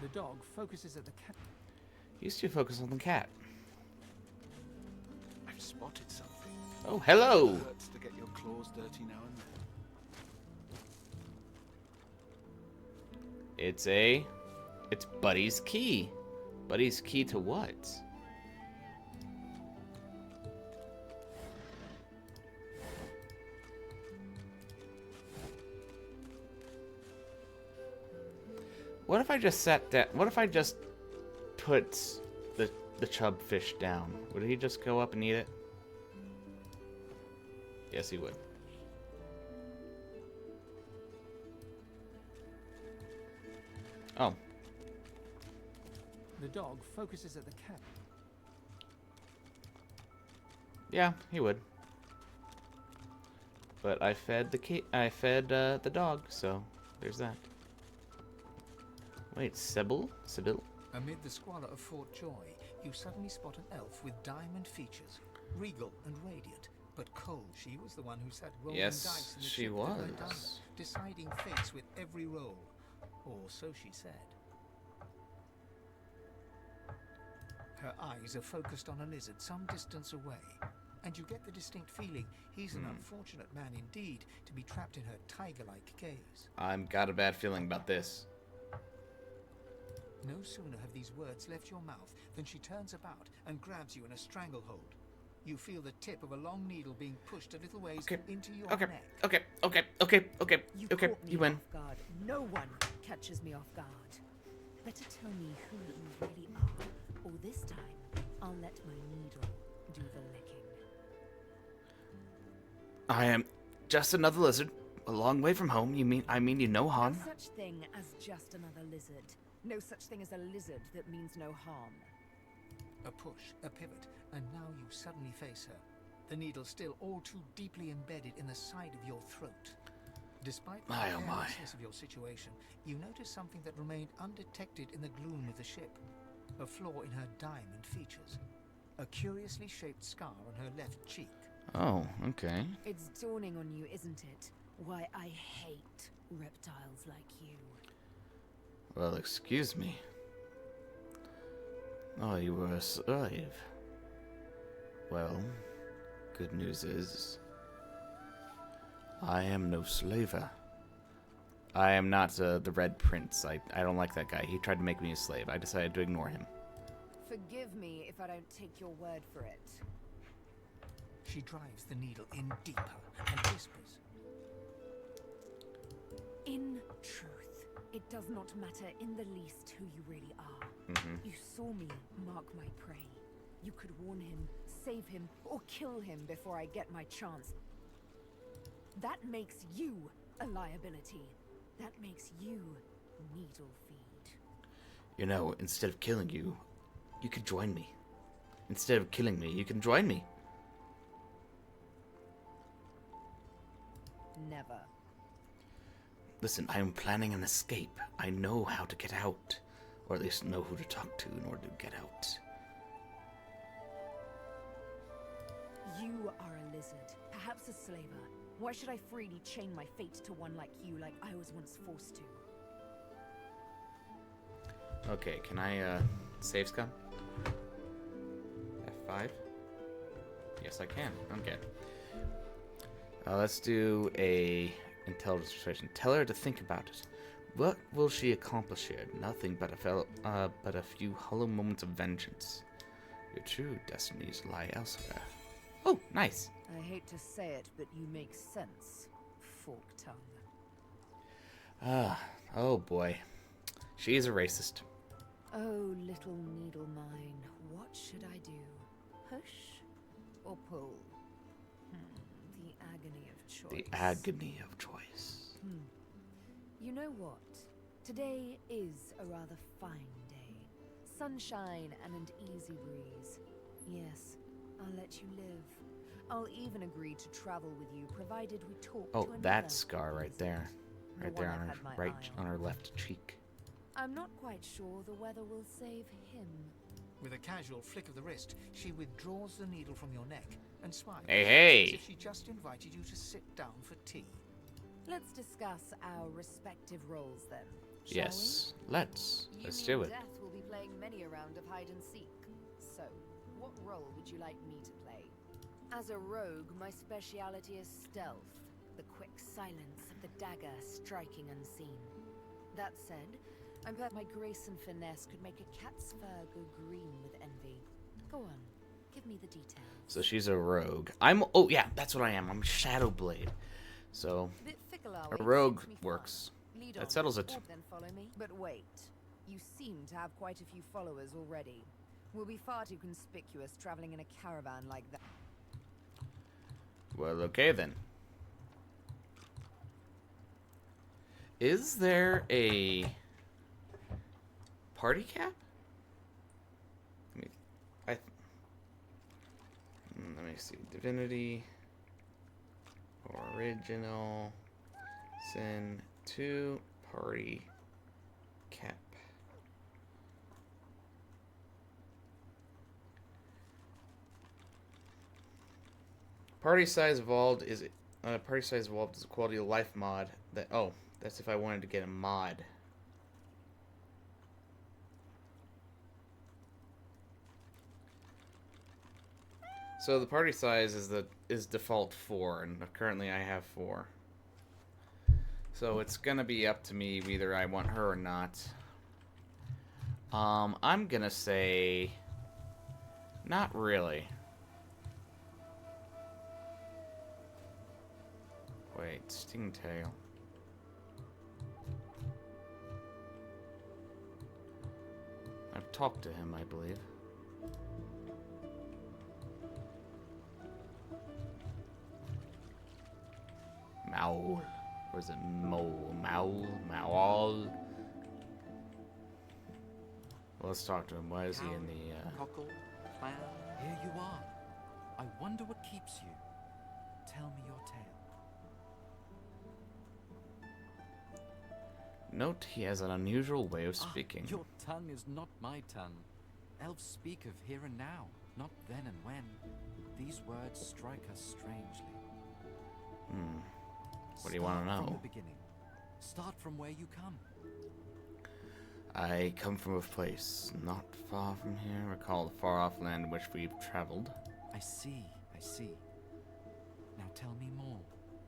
The dog focuses at the cat. Used to focus on the cat. I've spotted something. Oh, hello! Never hurts to get your claws dirty now and then. It's Buddy's key. Buddy's key to what? What if I just sat down? What if I just put the chub fish down? Would he just go up and eat it? Yes, he would. Oh. The dog focuses at the cat. Yeah, he would. But I fed the dog, so there's that. Wait, Sybil? Amid the squalor of Fort Joy, you suddenly spot an elf with diamond features, regal and radiant. But Cole, she was the one who sat rolling dice in the she ship that went was. under, deciding fates with every roll. Or so she said. Her eyes are focused on a lizard some distance away, and you get the distinct feeling he's an unfortunate man indeed to be trapped in her tiger-like gaze. I've got a bad feeling about this. No sooner have these words left your mouth than she turns about and grabs you in a stranglehold. You feel the tip of a long needle being pushed a little ways into your neck. You okay, caught me you win. off guard. No one catches me off guard. Better tell me who you really are, or this time I'll let my needle do the licking. I am just another lizard, a long way from home. I mean you no harm. No such thing as just another lizard. No such thing as a lizard that means no harm. A push, a pivot, and now you suddenly face her. The needle still all too deeply embedded in the side of your throat. Despite the carelessness of your situation, you notice something that remained undetected in the gloom of the ship. A flaw in her diamond features. A curiously shaped scar on her left cheek. Oh, okay. It's dawning on you, isn't it? Why I hate reptiles like you. Well, excuse me. Oh, you were a slave. Well, good news is, I am no slaver. I am not the Red Prince. I don't like that guy. He tried to make me a slave. I decided to ignore him. Forgive me if I don't take your word for it. She drives the needle in deeper and whispers. In truth, it does not matter in the least who you really are. You saw me mark my prey. You could warn him, save him, or kill him before I get my chance. That makes you a liability. That makes you needle feed. You know, instead of killing you, you could join me. Instead of killing me, you can join me. Never. Listen, I am planning an escape. I know how to get out. Or at least know who to talk to in order to get out. You are a lizard, perhaps a slaver. Why should I freely chain my fate to one like you, like I was once forced to? Okay, can I, save scum? F5? Yes, I can. Okay. Let's do a intelligence persuasion. Tell her to think about it. What will she accomplish here? Nothing but a few hollow moments of vengeance. Your true destinies lie elsewhere. Oh, nice. I hate to say it, but you make sense, fork tongue. Oh boy. She's a racist. Oh, little needle mine, what should I do? Push or pull? The agony of choice. The agony of choice. You know what? Today is a rather fine day. Sunshine and an easy breeze. Yes, I'll let you live. I'll even agree to travel with you, provided we talk to Oh, another that scar right there. Right The there one on I've her had my right eye on her left cheek. I'm not quite sure the weather will save him. With a casual flick of the wrist, she withdraws the needle from your neck and smiles. Hey, hey. As if she just invited you to sit down for tea. Let's discuss our respective roles then. Yes, let's You do mean it. Death will be playing many a round of hide and seek. So, what role would you like me to play? As a rogue, my speciality is stealth, the quick silence of the dagger striking unseen. That said, I'm bet my grace and finesse could make a cat's fur go green with envy. Go on, give me the details. So she's a rogue. Oh yeah, that's what I am. I'm Shadowblade. So Bit fickle, are a we? rogue Suits me fine. works. Lead That on, settles it. or then follow me. But wait, you seem to have quite a few followers already. We'll be far too conspicuous traveling in a caravan like that. Well, okay then. Is there a party cap? Let me see. Divinity. Original. Sin 2 party cap. Party size evolved is party size evolved is a quality of life mod that that's if I wanted to get a mod. So the party size is default 4, and currently I have 4. So it's gonna be up to me whether I want her or not. I'm gonna say not really. Wait, Stingtail. I've talked to him, I believe. Maul. Or is it Mole? Maul? Let's talk to him. Why is he in the, Cockle, clown, here you are. I wonder what keeps you. Tell me your tale. Note he has an unusual way of speaking. Your tongue is not my tongue. Elves speak of here and now, not then and when. These words strike us strangely. What do you want to Start know? From the beginning. Start from where you come. I come from a place not far from here. Recall the far-off land in which we've traveled. I see. Now tell me more.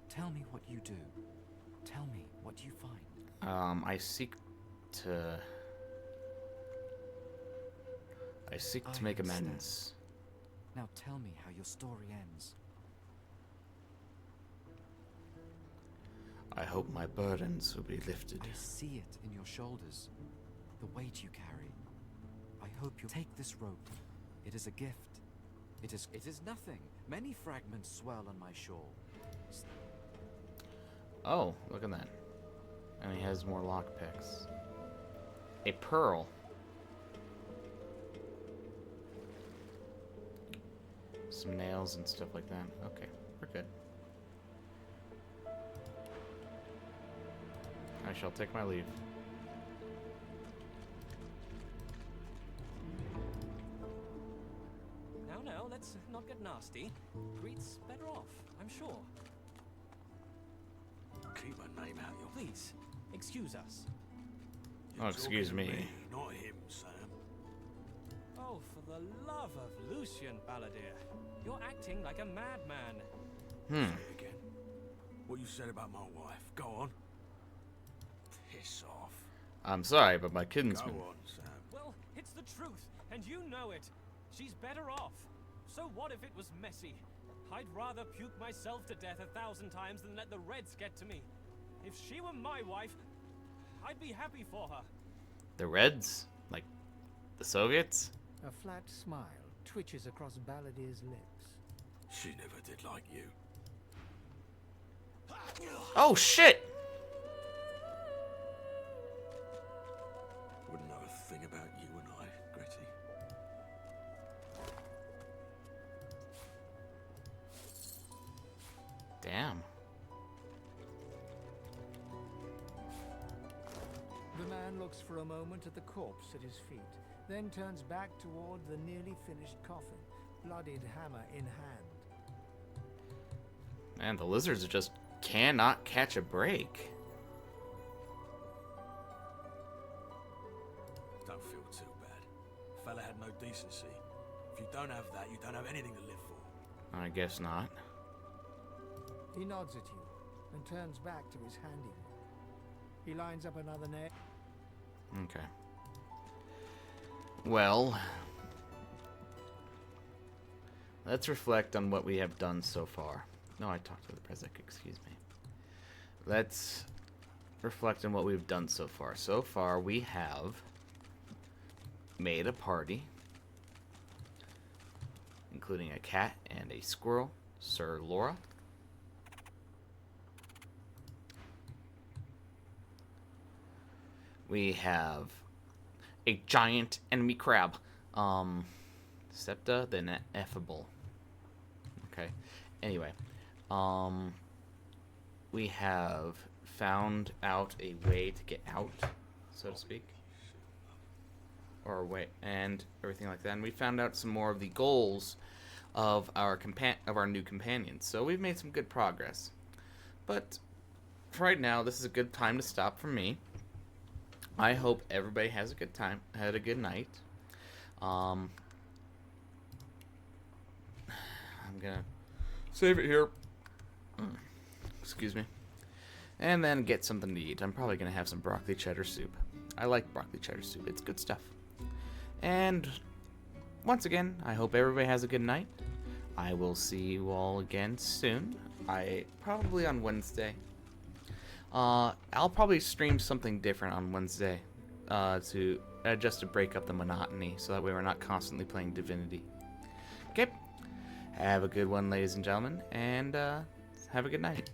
Tell me what you do. Tell me what you find. I seek to make amends. Now tell me how your story ends. I hope my burdens will be lifted. I see it in your shoulders. The weight you carry. I hope you'll take this rope. It is a gift. It is nothing. Many fragments swirl on my shore. Oh, look at that. And he has more lockpicks. A pearl. Some nails and stuff like that. Okay, we're good. I shall take my leave. Now, let's not get nasty. Greet's better off, I'm sure. Keep my name out your... Please, excuse us. Oh, excuse Talking to me. Not him, Sam. Oh, for the love of Lucian, Balladeer. You're acting like a madman. Say it again. What you said about my wife. Go on. Piss off. I'm sorry, but my kinsman. Go on, Sam. Well, it's the truth, and you know it. She's better off. So what if it was messy? I'd rather puke myself to death 1,000 times than let the Reds get to me. If she were my wife, I'd be happy for her. The Reds? Like the Soviets? A flat smile twitches across Balladeer's lips. She never did like you. Oh shit! Wouldn't know a thing about you and I, Gretty. Damn. The man man looks for a moment at the corpse at his feet, then turns back toward the nearly finished coffin, bloodied hammer in hand. Man, the lizards just cannot catch a break. Don't feel too bad. Fella had no decency. If you don't have that, you don't have anything to live for. I guess not. He nods at you and turns back to his handiwork. He lines up another nail. Okay. Well, let's reflect on what we have done so far. No, I talked to the Prezek, excuse me. Let's reflect on what we've done so far. So far, we have made a party, including a cat and a squirrel, Sir Laura. We have a giant enemy crab, Septa the Ineffable. Okay. Anyway, we have found out a way to get out, so to speak, or a way, and everything like that. And we found out some more of the goals of our new companions. So we've made some good progress. But for right now, this is a good time to stop for me. I hope everybody has a good time, had a good night. I'm gonna save it here. Excuse me. And then get something to eat. I'm probably gonna have some broccoli cheddar soup. I like broccoli cheddar soup. It's good stuff. And once again, I hope everybody has a good night. I will see you all again soon. Probably on Wednesday. I'll probably stream something different on Wednesday just to break up the monotony, so that way we're not constantly playing Divinity. Okay, have a good one, ladies and gentlemen, and have a good night.